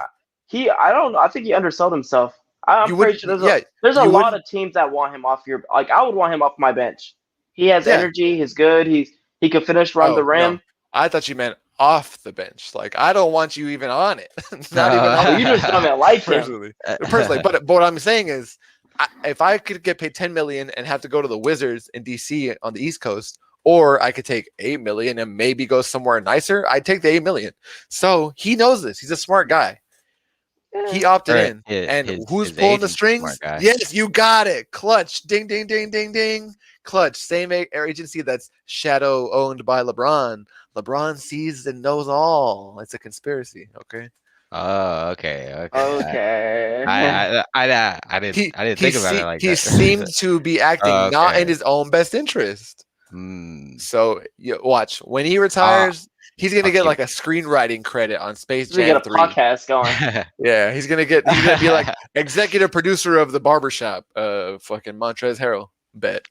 in? I don't know. I think he undersold himself. I'm You pretty wouldn't- sure yeah, there's a you lot wouldn't- of teams that want him off your. Like I would want him off my bench. He has Yeah. energy. He's good. He can finish, run the rim. No. I thought you meant off the bench. Like I don't want you even on it. Not even on Oh, you just don't like him. personally. But what I'm saying is, if I could get paid 10 million and have to go to the Wizards in DC on the East Coast, or I could take 8 million and maybe go somewhere nicer, I'd take the 8 million. So he knows this. He's a smart guy. He opted Right. in. His- And his- who's his pulling the agent's a strings? smart guy. Yes, you got it. Clutch. Ding, ding, ding, ding, ding. Clutch. Same agency that's shadow owned by LeBron. LeBron sees and knows all. It's a conspiracy. Okay. Oh, okay. Okay. I didn't think about it like he that. seemed to be acting Oh, not okay. in his own best interest. Mm. So you watch when he retires, he's gonna I'll get keep- like a screenwriting credit on Space We get Jam a 3. podcast going. Yeah, he's gonna be like executive producer of the barbershop. Fucking Montrezl Harrell. Bet.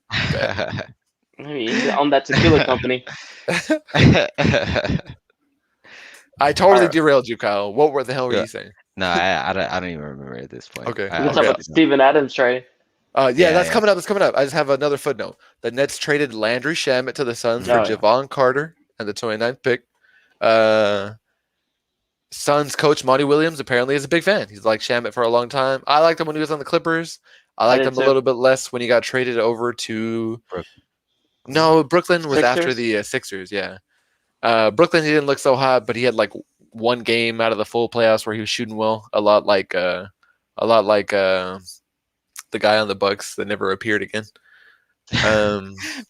He's on that tequila company. I totally Alright. derailed you, Kyle. What the hell were Yeah. you saying? No, I don't even remember at this point. Okay. We can Okay. talk about the Steven Adams trade. Yeah, Yeah, that's yeah. coming up. That's coming up. I just have another footnote. The Nets traded Landry Shamet to the Suns for Oh, yeah. Javon Carter and the 29th pick. Suns coach Monty Williams apparently is a big fan. He's liked Shamet for a long time. I liked him when he was on the Clippers. I liked did him a too. little bit less when he got traded over to. Brook- No, Brooklyn was after Sixers? the Sixers. Yeah, Brooklyn he didn't look so hot, but he had like one game out of the full playoffs where he was shooting well. A lot like the guy on the Bucks that never appeared again.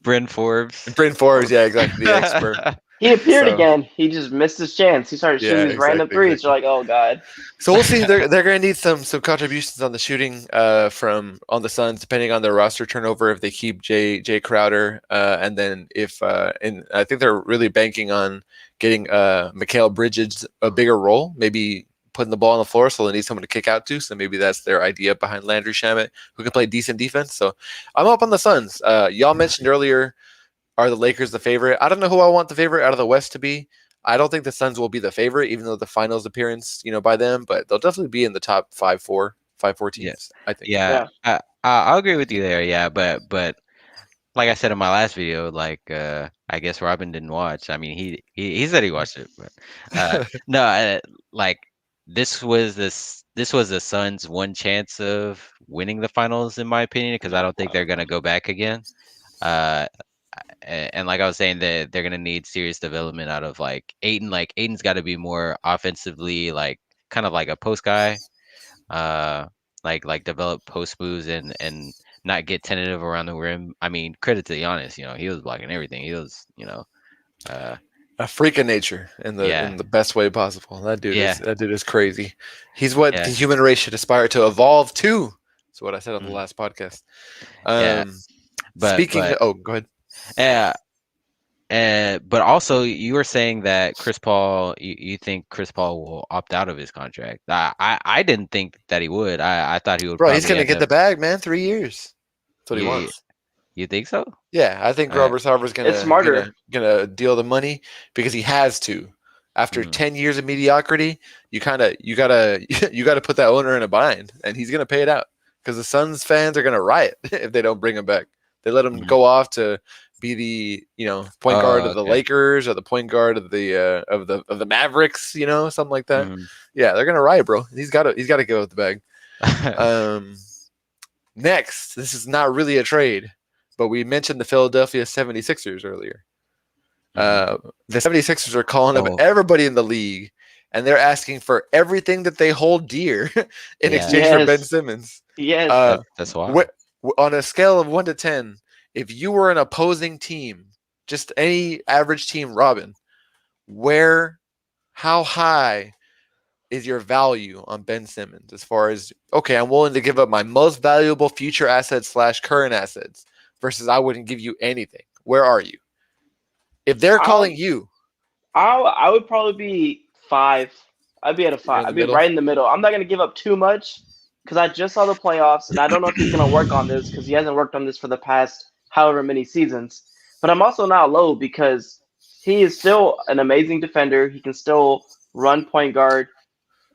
Bryn Forbes. Bryn Forbes, yeah, exactly. The expert. He appeared So- again. He just missed his chance. He started shooting Yeah, these random exactly, threes. You're like, oh god. So we'll see. They're going to need some contributions on the shooting from on the Suns, depending on their roster turnover. If they keep Jay Crowder, and then if and I think they're really banking on getting Mikal Bridges a bigger role, maybe putting the ball on the floor, so they need someone to kick out to. So maybe that's their idea behind Landry Shamet, who can play decent defense. So I'm up on the Suns. Y'all mentioned earlier, are the Lakers the favorite? I don't know who I want the favorite out of the West to be. I don't think the Suns will be the favorite, even though the finals appearance, by them, but they'll definitely be in the top 5-4 teams. Yes. I think. Yeah, I'll agree with you there. Yeah, but like I said in my last video, like I guess Robin didn't watch. I mean, he said he watched it, but no, like this was the Suns' one chance of winning the finals, in my opinion, because I don't think they're gonna go back again. and like I was saying, that they're gonna need serious development out of like Aiden. Like Aiden's got to be more offensively, like kind of like a post guy. Uh, like develop post moves and not get tentative around the rim. I mean, credit to Giannis, he was blocking everything. He was, uh, A freak of nature in yeah, the best way possible. yeah, That dude is crazy. He's what the yeah, human race should aspire to evolve to. That's what I said on the mm, last podcast. yeah. Speaking. But Oh, go ahead. uh, but also you were saying that Chris Paul, you think Chris Paul will opt out of his contract. I didn't think that he would. I thought he would Bro, he's probably gonna end get up. the bag, man. 3 years. That's what he You wants. you think so? Yeah, I think Uh, Robert Sarver's It's gonna smarter. deal the money because he has to. After mm, 10 years of mediocrity, you gotta you gotta put that owner in a bind, and he's gonna pay it out because the Suns fans are gonna riot if they don't bring him back. They let him mhm. go off to be the point guard Oh, of the okay. Lakers or the point guard of the Mavericks, something like that. Mhm. Yeah, they're gonna riot, bro. He's gotta go with the bag. Um, Next, this is not really a trade, but we mentioned the Philadelphia 76ers earlier. Mhm. The 76ers are calling up Oh, everybody in the league, and they're asking for everything that they hold dear in yeah. exchange for Ben Yes. Simmons. Yes. Uh, That's wild. on a scale of 1 to 10, if you were an opposing team, just any average team, Robin, how high is your value on Ben Simmons as far as, okay, I'm willing to give up my most valuable future assets / current assets versus I wouldn't give you anything? Where are you? If they're calling Um, you, I would probably be 5. I'd be at a you're 5. in the I'd be middle. right in the middle. I'm not gonna give up too much because I just saw the playoffs, and I don't know if he's gonna work on this because he hasn't worked on this for the past however many seasons. But I'm also not low because he is still an amazing defender. He can still run point guard,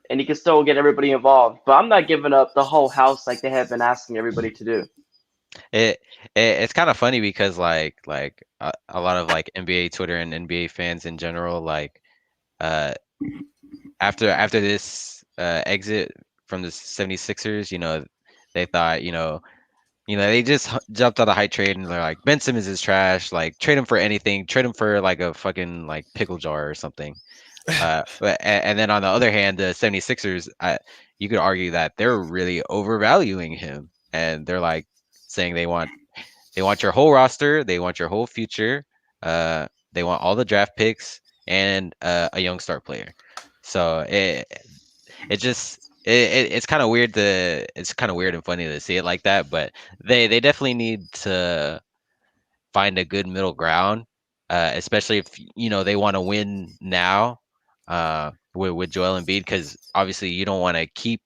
and he can still get everybody involved. But I'm not giving up the whole house like they have been asking everybody to do. It, it's kind of funny because like a lot of like NBA Twitter and NBA fans in general, like uh after this exit from the 76ers, they thought, they just jumped on the hype trade and they're like, Ben Simmons is trash. Like, trade him for anything. Trade him for like a fucking like pickle jar or something. And then on the other hand, the 76ers, you could argue that they're really overvaluing him, and they're like saying they want your whole roster, they want your whole future, they want all the draft picks and a young star player. So it's kind of weird it's kind of weird and funny to see it like that, but they definitely need to find a good middle ground, especially if they want to win now, with Joel Embiid, because obviously you don't want to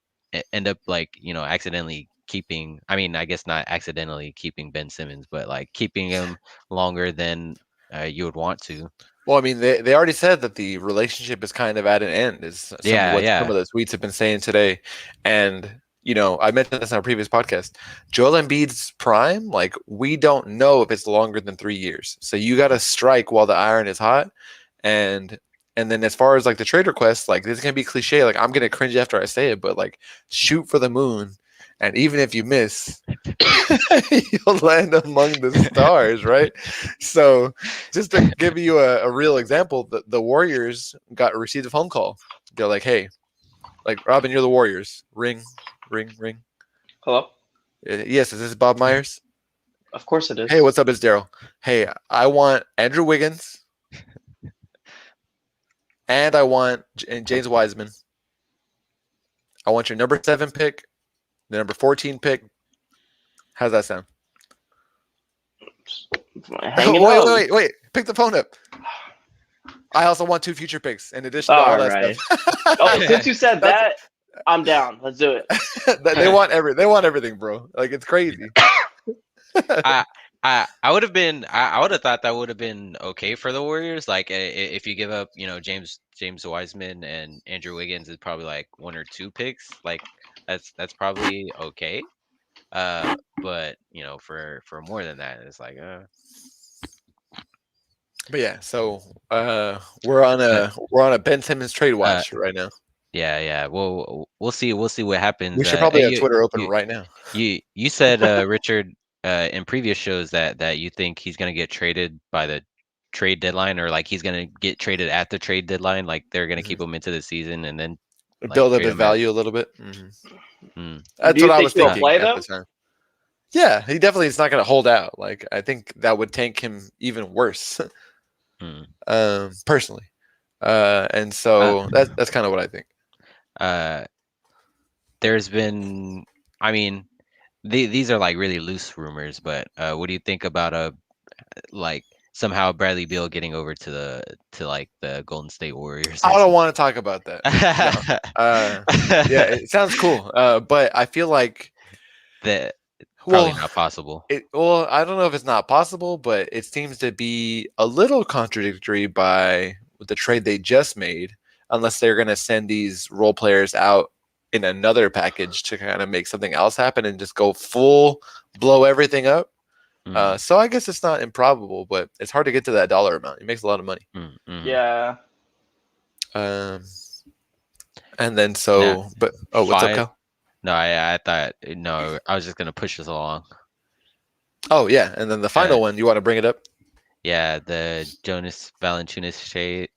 end up like accidentally keeping. I mean, I guess not accidentally keeping Ben Simmons, but like keeping him longer than you would want to. Well, I mean, they already said that the relationship is kind of at an end, is Yeah, some yeah, of the tweets have been saying today. And, I mentioned this on our previous podcast. Joel Embiid's prime, like, we don't know if it's longer than 3 years. So you got to strike while the iron is hot. And then as far as like the trade request, like, this is going to be cliche. Like, I'm going to cringe after I say it, but like, shoot for the moon. And even if you miss, you'll land among the stars, right? So, just to give you a real example, the Warriors received a phone call. They're like, "Hey, like Robin, you're the Warriors. Ring, ring, ring. Hello? Yes, is this Bob Myers? Of course it Hey, is. what's up? It's Daryl. Hey, I want Andrew Wiggins and I want James Wiseman. I want your number 7 pick, the number 14 pick. How's that sound? Hanging Wait, up. wait, wait. Pick the phone up. I also want 2 future picks in addition to all All that right. stuff. Oh, since you said that, I'm down. Let's do it. They want everything, bro. Like, it's crazy. I I would have been I would have thought that would have been okay for the Warriors. Like, if you give up, James Wiseman and Andrew Wiggins is probably like 1 or 2 picks. Like, that's probably okay. But for more than that, it's like But yeah, so we're on a Ben Simmons trade watch right now. yeah. We'll see what happens. We should probably have You Twitter open you right now. you said Richard in previous shows that you think he's gonna get traded by the trade deadline, or like he's gonna get traded at the trade deadline, like they're gonna keep him into the season and then like Build up trade his him at. value a little bit. Mm, That's Do what you I think was he'll thinking play at the though? time. Yeah, he definitely is not going to hold out. Like I think that would tank him even worse, mm. personally. And Uh, so that's kind of what I think. uh, there's been, I mean, these are like really loose rumors, but what do you think about like somehow Bradley Beal getting over to like the Golden State Warriors I or don't something? want to talk about that. No. Yeah, it sounds cool. But I feel like, That probably well, not possible. I don't know if it's not possible, but it seems to be a little contradictory by the trade they just made, unless they're going to send these role players out in another package to kind of make something else happen and just go full blow everything up. Mm, So I guess it's not improbable, but it's hard to get to that dollar amount. He makes a lot of money. mm. Yeah. Um, and then Now, but what's up, five. Cal? No, I thought no. I was just gonna push this along. Oh yeah, and then the Uh, final one. You want to bring it up? yeah, the Jonas Valanciunas trade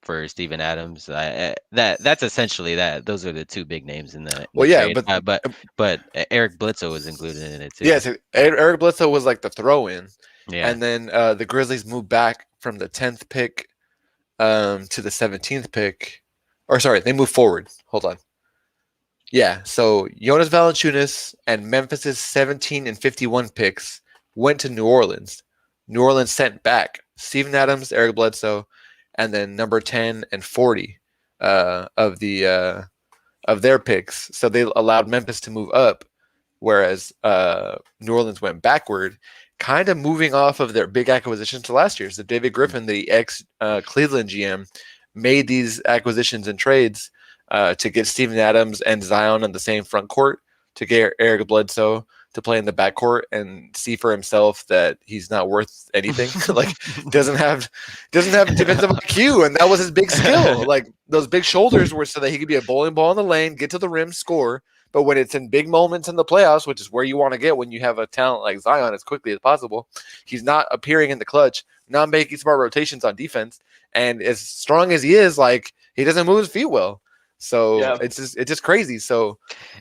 for Steven Adams. That's essentially that. Those are the two big names in the Well, yeah, trade. But Eric Bledsoe was included in it too. yes, Eric Bledsoe was like the throw-in, Yeah. and then the Grizzlies moved back from the 10th pick to the 17th pick, or sorry, they moved forward. Hold on. Yeah, so Jonas Valanciunas and Memphis's 17 and 51 picks went to New Orleans. New Orleans sent back Steven Adams, Eric Bledsoe, and then number 10 and 40 of their picks. So they allowed Memphis to move up, whereas New Orleans went backward, kind of moving off of their big acquisitions to last year. So David Griffin, the ex Cleveland GM, made these acquisitions and trades to get Steven Adams and Zion on the same front court, to get Eric Bledsoe to play in the backcourt and see for himself that he's not worth anything. Like doesn't have defensive IQ, and that was his big skill. Like those big shoulders were so that he could be a bowling ball in the lane, get to the rim, score. But when it's in big moments in the playoffs, which is where you want to get when you have a talent like Zion as quickly as possible, he's not appearing in the clutch, not making smart rotations on defense, and as strong as he is, like he doesn't move his feet well. So Yeah. it's just crazy. So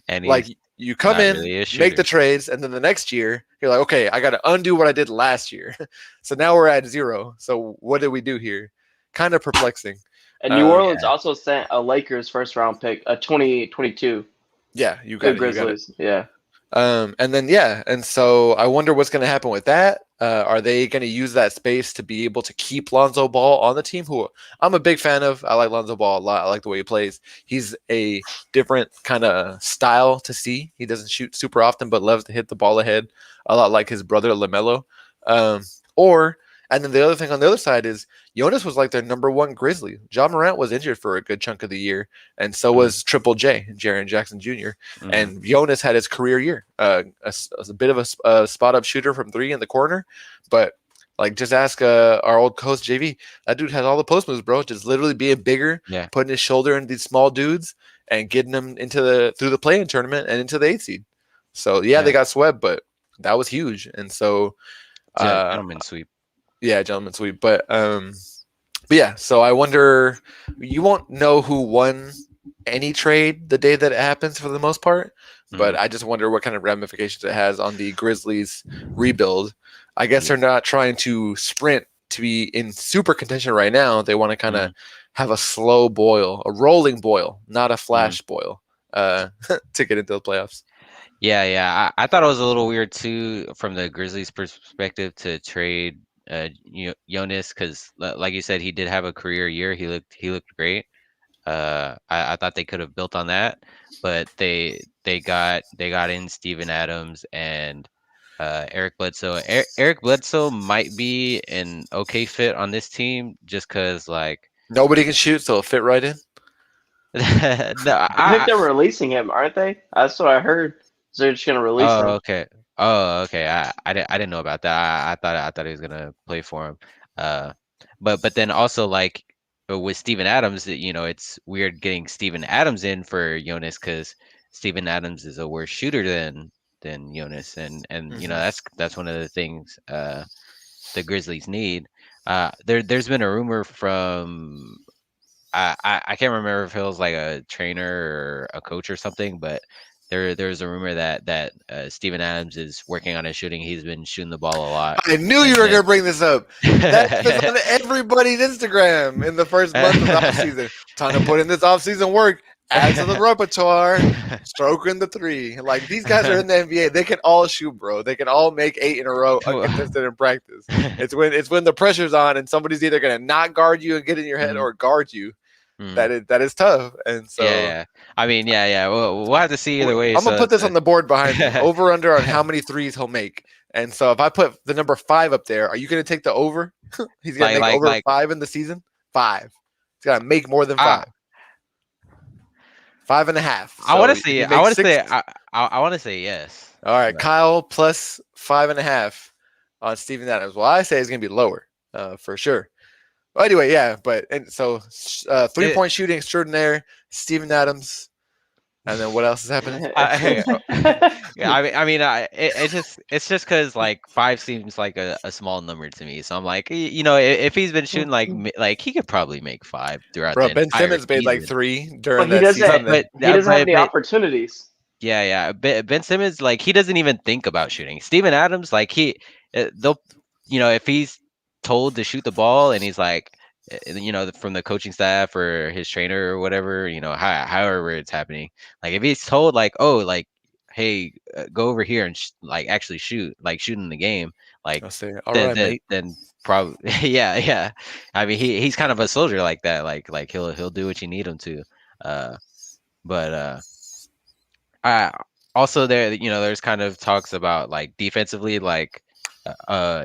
And like he's you come not in, really a make shooter. the trades, and then the next year you're like, okay, I got to undo what I did last year. So now we're at zero. So what did we do here? Kind of perplexing. And New Orleans Yeah. also sent a Lakers first round pick, a 2022 Yeah, you to got the it. You got it. Grizzlies. Yeah. And then and so I wonder what's going to happen with that. Are they going to use that space to be able to keep Lonzo Ball on the team? Who I'm a big fan of. I like Lonzo Ball a lot. I like the way he plays. He's a different kind of style to see. He doesn't shoot super often, but loves to hit the ball ahead, a lot like his brother LaMelo. And then the other thing on the other side is Jonas was like their number one Grizzly. John Morant was injured for a good chunk of the year, and so was Triple J, Jaren Jackson Jr. And Jonas had his career year. A bit of a spot up shooter from three in the corner, but like just ask our old host JV. That dude has all the post moves, bro. Just literally being bigger, Yeah. putting his shoulder in these small dudes, and getting them through the play-in tournament and into the 8th seed. So Yeah. they got swept, but that was huge. And so Gentleman sweep. yeah, gentleman sweep. But yeah, so I wonder, you won't know who won any trade the day that it happens for the most part, but I just wonder what kind of ramifications it has on the Grizzlies rebuild. I guess they're not trying to sprint to be in super contention right now. They want to kind of have a slow boil, a rolling boil, not a flash boil, to get into the playoffs. Yeah. I thought it was a little weird too from the Grizzlies' perspective to trade Jonas, because like you said, he did have a career year. He looked great. I thought they could have built on that, but they got in Steven Adams and Eric Bledsoe. Eric Bledsoe might be an okay fit on this team just because like Nobody can shoot, so it'll fit right in. no, I think they're releasing him, aren't they? That's what I heard. So they're just gonna release him. okay. Oh, okay. I didn't know about that. I thought he was gonna play for him. But then also like with Steven Adams, it's weird getting Steven Adams in for Jonas because Steven Adams is a worse shooter than than Jonas, and Mhm. that's one of the things the Grizzlies need. There's been a rumor from I can't remember if it was like a trainer or a coach or something, but there's a rumor that Steven Adams is working on his shooting. He's been shooting the ball a lot, I knew you and were then going to bring this up. That was on everybody's Instagram in the first month of the offseason. Time to put in this offseason work. Add to the repertoire. Stroking the three. Like, these guys are in the NBA. They can all shoot, bro. They can all make 8 in a row uncontested in practice. It's when the pressure's on and somebody's either going to not guard you and get in your head Mhm. or guard you. Mhm. That is tough. And so Yeah. I mean, yeah. We'll have to see either way. I'm gonna put this So on the board behind me. Over under on how many threes he'll make. And so if I put the number 5 up there, are you gonna take the over? He's gonna make over like 5 in the season. 5. He's gotta make more than I 5. 5.5. I want So to if say he makes 6. I want to say yes. All right, but- Kyle plus 5.5 on Steven Adams. Well, I say it's gonna be lower, for sure. Well, anyway, yeah, but and so 3-point shooting extraordinaire, Steven Adams, and then what else is happening? Yeah, it's just because like 5 seems like a small number to me. So I'm like, if he's been shooting like he could probably make 5 throughout Bro, the Ben entire Simmons made like season. 3 But during he that doesn't. season. But He doesn't have the but opportunities. yeah. Ben Simmons, like he doesn't even think about shooting. Steven Adams, like they'll, if he's told to shoot the ball and he's like, from the coaching staff or his trainer or whatever, however it's happening. Like if he's told like, oh, like, hey, go over here and like actually shoot, like shooting the game, like I'll say, all then right, mate. probably yeah. I mean he's kind of a soldier like that. Like he'll do what you need him to. But I also there's kind of talks about like defensively, like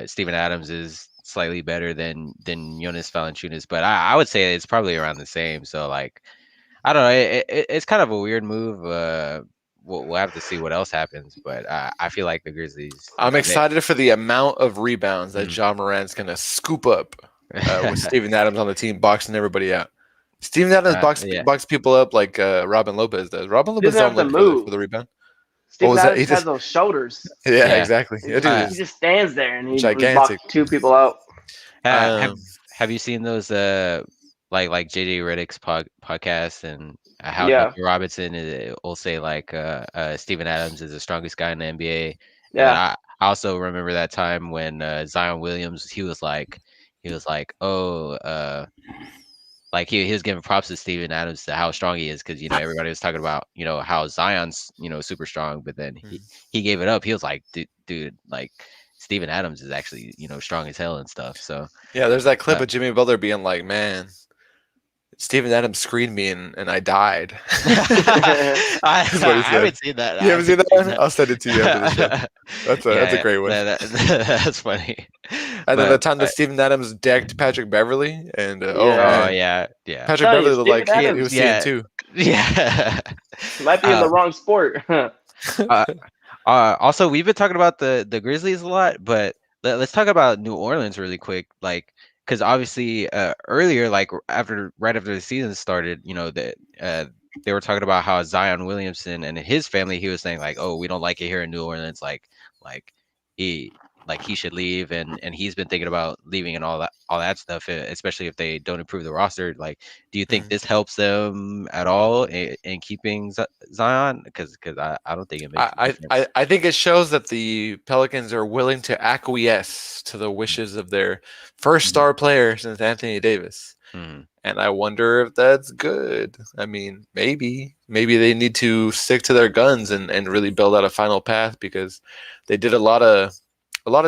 Steven Adams is slightly better than Jonas Valanciunas, but I would say it's probably around the same. So like I don't know, it's kind of a weird move. We'll have to see what else happens, but I feel like the Grizzlies. I'm excited for the amount of rebounds that Mm. John Morant's going to scoop up with Steven Adams on the team, boxing everybody out. Steven Adams Yeah. box people up like Robin Lopez does. Robin He Lopez doesn't have don't to look move. for the rebound. Steven was that? Adams He has just- those shoulders. Yeah, Yeah. exactly. He Yeah, just, dude, he just stands there and he gigantic. boxes 2 people out. Have Um, have you seen those like JJ Redick's podcast and how Yeah. Duncan Robinson will say like Steven Adams is the strongest guy in the NBA. And then Yeah. I also remember that time when Zion Williams he was like oh like he was giving props to Steven Adams to how strong he is because everybody was talking about how Zion's super strong, but then he gave it up. He was like dude like Steven Adams is actually strong as hell and stuff. So yeah, there's that clip of Jimmy Butler being like, man, Steven Adams screened me and I died. I That's what he said. haven't seen that. You haven't seen that one? I'll send it to you after the show. That's a great one. That's funny. And then the time that but- Steven Adams decked Patrick Beverly, and Yeah. oh man, yeah. Patrick Tell you, Beverly looked like Steven he was Adams, seeing 2. Yeah. Might be in the wrong sport. Also, we've been talking about the Grizzlies a lot, but let's talk about New Orleans really quick. Like, because obviously earlier, like right after the season started, that they were talking about how Zion Williamson and his family, he was saying like, oh, we don't like it here in New Orleans, like he should leave, and he's been thinking about leaving and all that stuff, especially if they don't improve the roster. Like, do you think Mhm. this helps them at all in keeping Zion? Because I don't think it makes a difference. I think it shows that the Pelicans are willing to acquiesce to the wishes of their first star player since Anthony Davis. Mhm. And I wonder if that's good. I mean, maybe they need to stick to their guns and really build out a final path because they did a lot of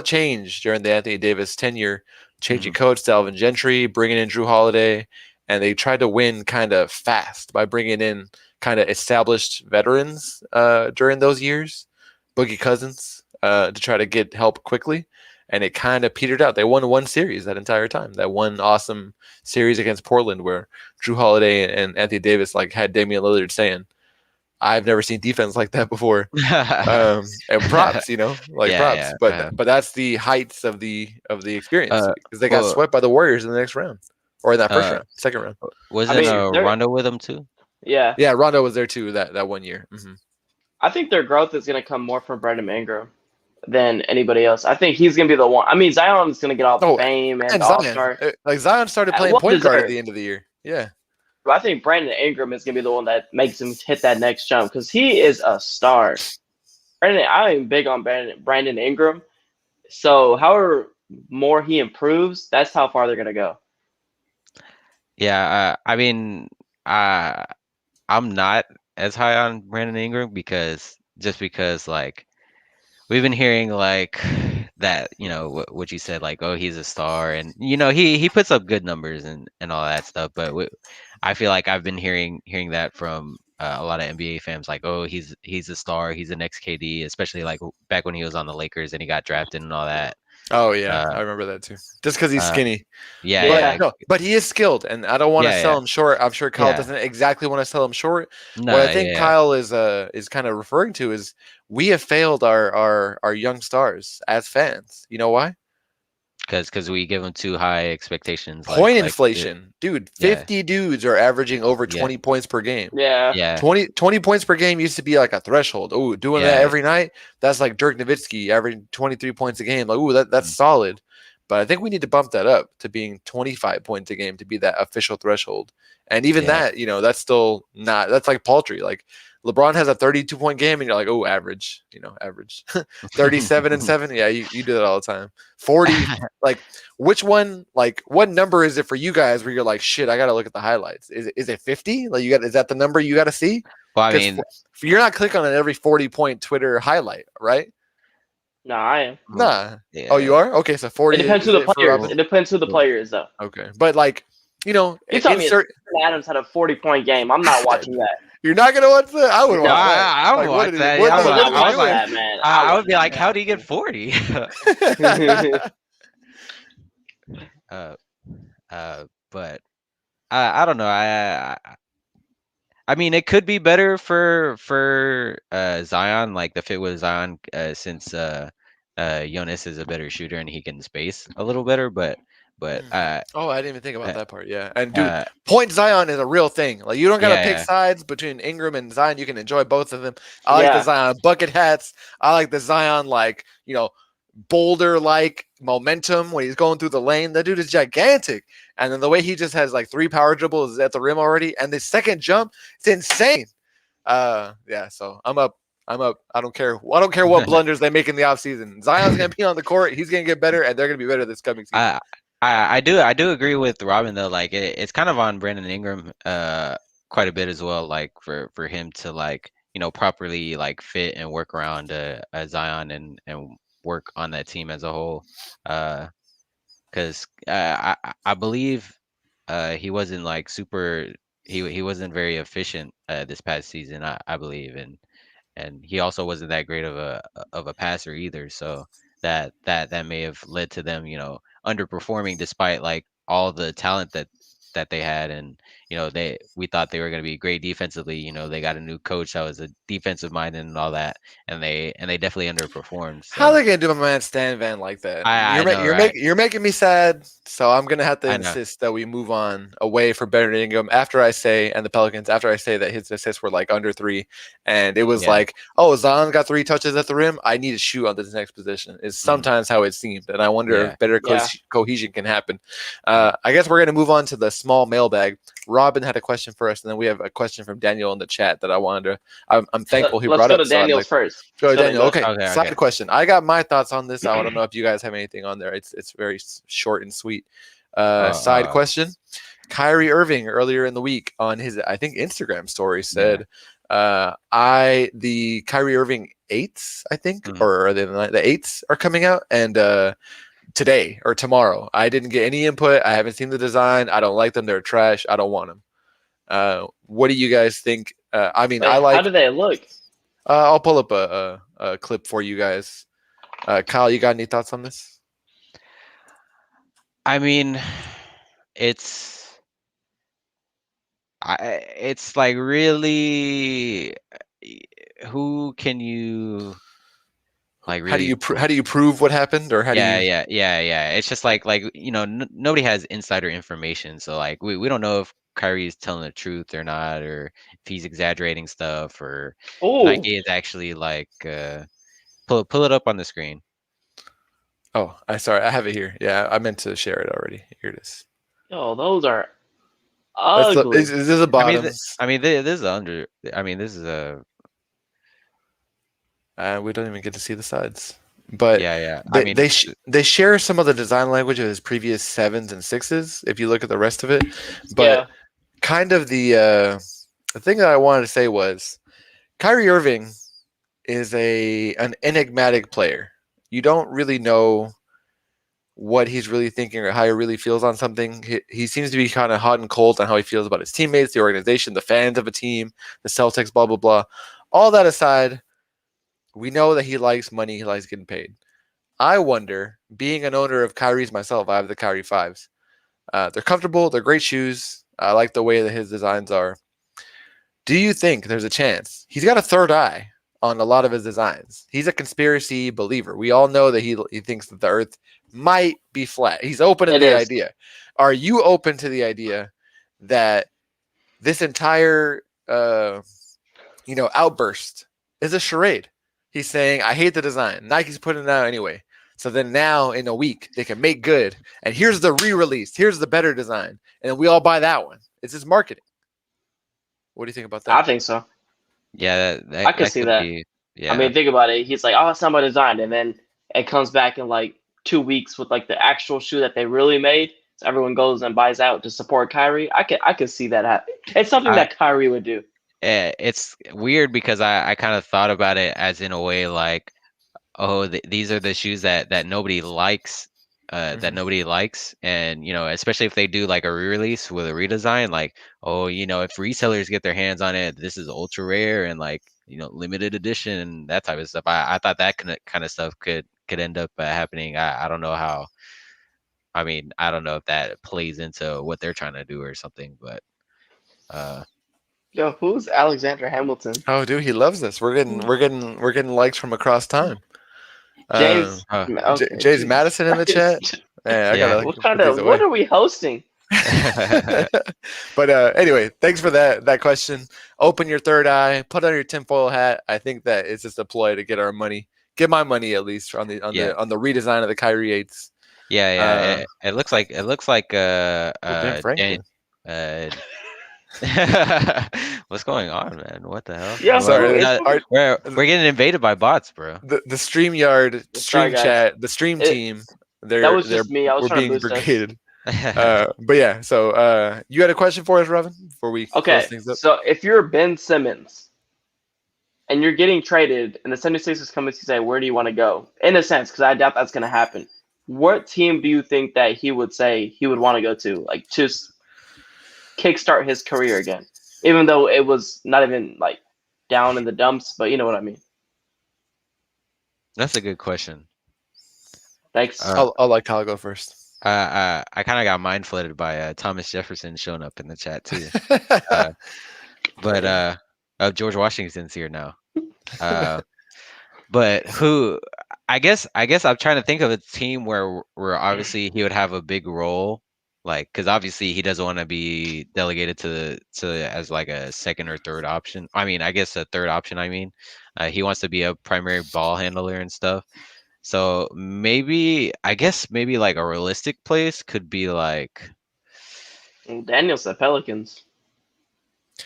change during the Anthony Davis tenure, changing coach to Alvin Gentry, bringing in Drew Holiday, and they tried to win kind of fast by bringing in kind of established veterans during those years, Boogie Cousins, to try to get help quickly. And it kind of petered out. They won 1 series that entire time. That one awesome series against Portland where Drew Holiday and Anthony Davis like had Damian Lillard saying, I've never seen defense like that before. And props, props. Yeah, But that's the heights of the experience because they got well, swept by the Warriors in the next round or in that first round, second round. Wasn't they're- Rondo with them too? Yeah. Yeah, Rondo was there too that 1 year. Mm-hmm. I think their growth is going to come more from Brandon Ingram than anybody else. I think he's going to be the one. I mean, Zion's going to get all the Oh, fame and and All Zion. Star. Like Zion started playing Well point guard at deserved. the end of the year. Yeah. But I think Brandon Ingram is going to be the one that makes him hit that next jump because he is a star. I'm big on Brandon Ingram. So, however more he improves, that's how far they're going to go. Yeah, I mean, uh, I'm not as high on Brandon Ingram because like we've been hearing like that, what you said, like, oh, he's a star, and he puts up good numbers and all that stuff. But I feel like I've been hearing that from a lot of NBA fans, like, oh, he's a star, he's the next KD, especially like back when he was on the Lakers and he got drafted and all that. Oh yeah, Uh, I remember that too. Just because he's uh, skinny. yeah, But Yeah. yeah, no, but he is skilled, and I don't want to yeah, sell yeah, him short. I'm sure Kyle yeah. doesn't exactly want to sell him short. What I No, think yeah, Kyle is kind of referring to is we have failed our young stars as fans. You know why? because we give him too high expectations, Point like inflation, dude. yeah, 50 dudes are averaging over yeah, 20 points per game. Yeah. yeah, 20 points per game used to be like a threshold. Oh, doing that yeah. every night, that's like Dirk Nowitzki averaging 23 points a game. Like, ooh, that's Mm. solid. But I think we need to bump that up to being 25 points a game to be that official threshold. And even Yeah. that, that's still not, that's like paltry. Like LeBron has a 32-point game and you're like, oh, average, average. 37 and 7. Yeah, you do that all the time. 40, like, which one, like, what number is it for you guys where you're like, shit, I got to look at the highlights? Is it 50? Like, is that the number you got to see? Well, I Because mean, you're not clicking on every 40-point Twitter highlight, right? No, I am. Nah. yeah. Oh, you are? Okay, so 40 It depends is who the it for player is. Robin? It depends who the player is, though. Okay. But, like, You told me insert. Adams had a 40-point game. I'm not watching that. You're not going to watch that? I would No. watch that. I would Like, watch that. what Yeah, I would what not is he watch doing? that, man. I would be not like, how do you get watching 40? uh, but I don't know. I mean, it could be better for Zion, like the fit with Zion, since Jonas is a better shooter and he can space a little better. But Oh, I didn't even think about uh, that part. Yeah. And, dude, uh, point Zion is a real thing. Like, you don't got to yeah, pick yeah, sides between Ingram and Zion. You can enjoy both of them. I like the Yeah. Zion bucket hats. I like the Zion, like, boulder like momentum when he's going through the lane. That dude is gigantic. And then the way he just has like 3 power dribbles at the rim already. And the second jump, it's insane. Yeah, so I'm up. I don't care. I don't care what blunders they make in the offseason. Zion's gonna be on the court. He's gonna get better, and they're gonna be better this coming season. I do agree with Robin though. Like it's kind of on Brandon Ingram quite a bit as well. Like for him to like properly like fit and work around Zion and work on that team as a whole. Because I believe he wasn't like super. He wasn't very efficient this past season. I believe, and he also wasn't that great of a passer either. So that may have led to them, underperforming despite like all the talent that they had. And we thought they were going to be great defensively. They got a new coach that was a defensive minded and all that, and they definitely underperformed. How So they gonna do my man Stan Van like that? I You're know, you're right? you're making me sad. So I'm gonna have to I know. insist that we move on away from Brandon Ingram after I say and the Pelicans after I say that his assists were like under 3, and it was Yeah. like, oh, Zion got 3 touches at the rim. I need to shoot on this next position. Is sometimes how it seemed, and I wonder Yeah. if better Yeah. cohesion can happen. I guess we're gonna move on to the small mailbag. Robin had a question for us, and then we have a question from Daniel in the chat that I wanted to. I'm thankful he Let's brought go up. to so I'd Daniel's like- first. Go Let's Daniel. Okay. Okay, Side okay. question. I got my thoughts on this. I don't know if you guys have anything on there. It's very short and sweet. Side question. Kyrie Irving earlier in the week on his I think Instagram story said, the Kyrie Irving 8s I think Mhm. or the 8s are coming out and today or tomorrow. I didn't get any input. I haven't seen the design. I don't like them. They're trash. I don't want them. What do you guys think? I mean, Wait, I like. how do they look? I'll pull up a clip for you guys. Kyle, you got any thoughts on this? I mean, it's like really who can you like How do really. you how do you prove what happened, or how do Yeah, you? yeah, yeah, yeah. It's just like nobody has insider information, so like we don't know if Kyrie is telling the truth or not, or if he's exaggerating stuff, or Oh, Nike is actually like pull it up on the screen. Oh, I have it here. Yeah, I meant to share it already. Here it is. yo, those are That's the. ugly. This is the I mean, bottoms. this is under. I mean, this is a We don't even get to see the sides, but yeah, yeah. I mean, they share some of the design language of his previous sevens and sixes. If you look at the rest of it, but Yeah, kind of the thing that I wanted to say was Kyrie Irving is an enigmatic player. You don't really know what he's really thinking or how he really feels on something. He seems to be kind of hot and cold on how he feels about his teammates, the organization, the fans of a team, the Celtics, blah blah blah. All that aside, we know that he likes money. He likes getting paid. I wonder, being an owner of Kyrie's myself, I have the Kyrie fives. They're comfortable. They're great shoes. I like the way that his designs are. Do you think there's a chance he's got a third eye on a lot of his designs? He's a conspiracy believer. We all know that he thinks that the Earth might be flat. He's open to it the is. idea. Are you open to the idea that this entire outburst is a charade? He's saying, "I hate the design." Nike's putting it out anyway. So then now in a week they can make good. And here's the re-release. Here's the better design, and we all buy that one. It's his marketing. What do you think about I that? think so. yeah, I could that see could that. be I yeah. mean, think about it. He's like, "Oh, it's not my design," and then it comes back in like 2 weeks with like the actual shoe that they really made. So everyone goes and buys out to support Kyrie. I could see that happen. It's something I that Kyrie would do. it's weird because I kind of thought about it as in a way like, oh, these are the shoes that nobody likes, that Mhm. nobody likes, and especially if they do like a re-release with a redesign, like, oh, if resellers get their hands on it, this is ultra rare and like limited edition and that type of stuff. I thought that kind of stuff could end up happening. I don't know how. I mean, I don't know if that plays into what they're trying to do or something, but uh, Yo, who's Alexander Hamilton? Oh, dude, he loves this. We're getting likes from across time. Um, James. uh, Okay, James Jesus Madison in the chat. Christ. Man, I yeah. gotta What put kind these of what away. are we hosting? But anyway, thanks for that question. Open your third eye, put on your tinfoil hat. I think that it's just a ploy to get our money, get my money at least on the Yeah. redesign of the Kyrie eights. Yeah, yeah. Uh, It looks like Ben Franklin. uh what's going on, man? What the hell? Yeah, Well, who Sorry, is uh, we're getting invaded by bots, bro. the StreamYard Sorry, stream guys. chat, the stream It, team. that was just me. I was We're trying to being boost us. brigaded. But yeah, so you had a question for us, Robin, before we close Okay, things up? so if you're Ben Simmons and you're getting traded, and the 76ers come to say, where do you want to go? In a sense, because I doubt that's going to happen. What team do you think that he would say he would want to go to? Like, just kickstart his career again, even though it was not even like down in the dumps, but you know what I mean. That's a good question. Thanks. I'll let Kyle go first. I kind of got mind flooded by Thomas Jefferson showing up in the chat too. But George Washington's here now. But who? I guess I'm trying to think of a team where obviously he would have a big role, like because obviously he doesn't want to be delegated to as like a second or third option. I mean, I guess a third option. I mean, he wants to be a primary ball handler and stuff. So I guess maybe like a realistic place could be like Daniel said Pelicans.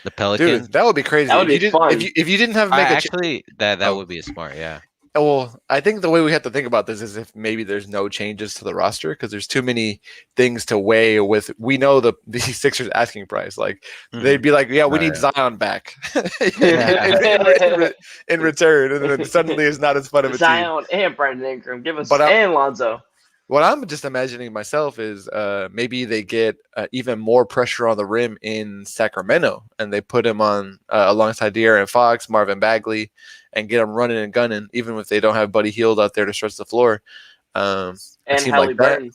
the Pelicans. Dude, that would be crazy That would if you be didn't fun. if you didn't have I make a actually that Oh. would be a smart, yeah. well, I think the way we have to think about this is if maybe there's no changes to the roster because there's too many things to weigh with. We know the Sixers asking price. Like they'd be like, yeah, we Oh, need yeah. Zion back Yeah. in return, and then suddenly it's not as fun of a team. Zion and Brandon Ingram. Give us But and Lonzo. What I'm just imagining myself is maybe they get even more pressure on the rim in Sacramento, and they put him on alongside De'Aaron Fox, Marvin Bagley, and get them running and gunning, even if they don't have Buddy Hield out there to stretch the floor. A And team like that. Halliburton.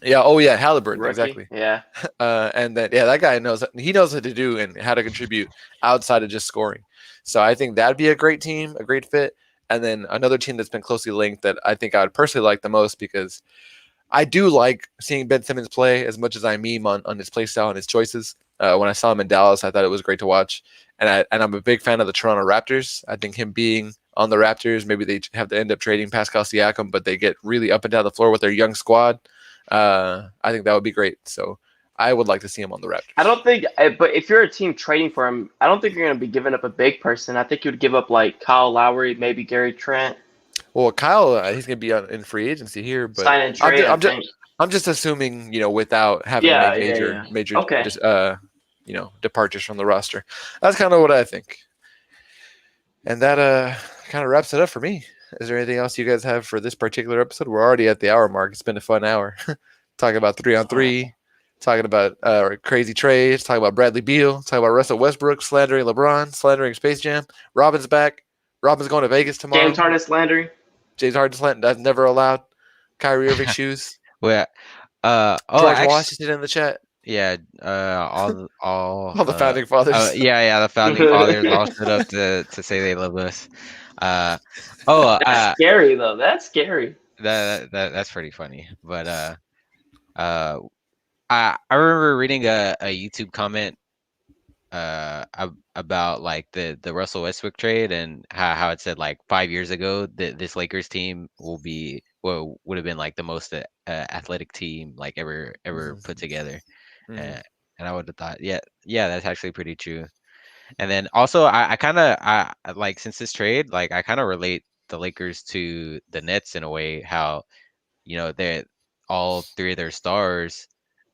Yeah. Oh yeah, Halliburton. Rookie. Exactly. Yeah. And then that guy knows what to do and how to contribute outside of just scoring. So I think that'd be a great team, a great fit. And then another team that's been closely linked that I think I would personally like the most because I do like seeing Ben Simmons play as much as I meme on his play style and his choices. When I saw him in Dallas, I thought it was great to watch. And I'm a big fan of the Toronto Raptors. I think him being on the Raptors, maybe they have to end up trading Pascal Siakam, but they get really up and down the floor with their young squad. I think that would be great. So I would like to see him on the Raptors. I don't think, but if you're a team trading for him, I don't think you're going to be giving up a big person. I think you would give up like Kyle Lowry, maybe Gary Trent. Well, Kyle, he's going to be in free agency here, but Sign and trade. I'm just assuming, without having to make major, Okay. departures from the roster. That's kind of what I think. And that kind of wraps it up for me. Is there anything else you guys have for this particular episode? We're already at the hour mark. It's been a fun hour. Talking about 3-on-3, talking about crazy trades, talking about Bradley Beal, talking about Russell Westbrook, slandering LeBron, slandering Space Jam. Robin's back. Robin's going to Vegas tomorrow. James Harden slandering. James Harden slandering. That's never allowed. Kyrie Irving shoes. Well, George Washington in the chat. Yeah, all the founding fathers. The founding fathers all showed up to say they love us. That's scary though. That's scary. That's pretty funny. But I remember reading a YouTube comment about like the Russell Westbrook trade and how it said like 5 years ago that this Lakers team would have been like the most athletic team like ever put together. And I would have thought, yeah, that's actually pretty true. And then also, I kind of like since this trade, like I kind of relate the Lakers to the Nets in a way. How they're all three of their stars,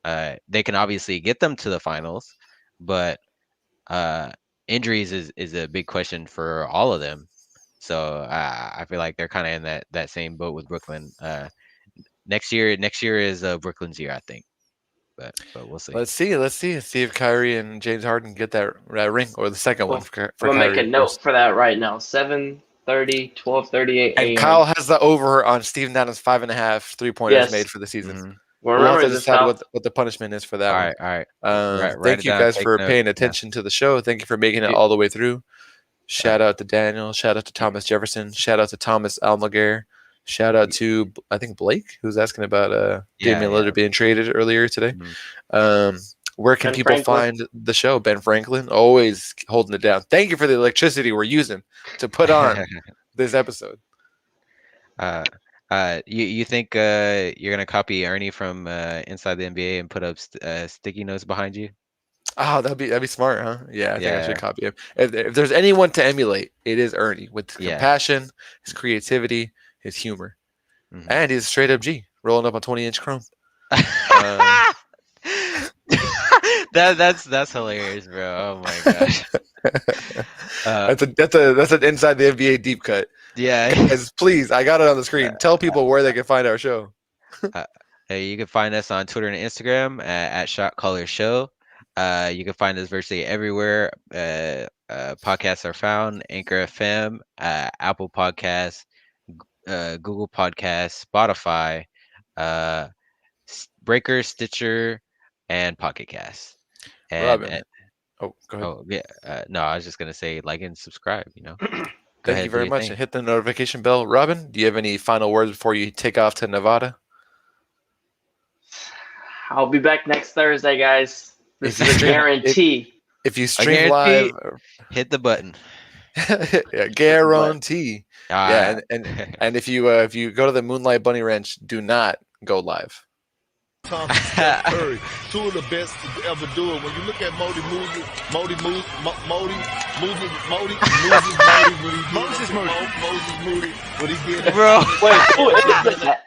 they can obviously get them to the finals, but injuries is a big question for all of them. So I feel like they're kind of in that same boat with Brooklyn. Next year is Brooklyn's year, I think. But we'll see. Let's see if Kyrie and James Harden get that ring or the second one for we'll Kyrie. Make a note for that right now. 7:30, 12:38 a.m. And Kyle has the over on Steven Adams 5.5 3-pointers made for the season. We'll have to decide what the punishment is for that. All right. Thank you guys for paying attention to the show. Thank you for making it all the way through. Shout out to Daniel. Shout out to Thomas Jefferson. Shout out to Thomas Almaguer. Shout out to, I think, Blake, who's asking about Damian Lillard being traded earlier today. Where can people find the show? Ben Franklin, always holding it down. Thank you for the electricity we're using to put on this episode. You think you're going to copy Ernie from Inside the NBA and put up sticky notes behind you? Oh, that'd be smart, huh? Yeah, I think I should copy him. If there's anyone to emulate, it is Ernie with compassion, his creativity, his humor, and he's a straight up G rolling up on 20-inch chrome. That's hilarious, bro. Oh my gosh. That's an Inside the NBA deep cut. Yeah, guys, please, I got it on the screen. Tell people where they can find our show. You can find us on Twitter and Instagram at Shotcallers Show. You can find us virtually everywhere. Podcasts are found: Anchor FM, Apple Podcasts, Google Podcasts, Spotify, Breaker, Stitcher, and Pocket Cast. Go ahead. No, I was just gonna say like and subscribe. Thank you very much. And hit the notification bell. Robin, do you have any final words before you take off to Nevada? I'll be back next Thursday, guys. This is a guarantee. If you stream live, hit the button. Guarantee. And if you go to the Moonlight Bunny Ranch, do not go live. Curry, two of the best to ever do it. When you look at Moses Moody, when he did it, bro. Wait, who is that?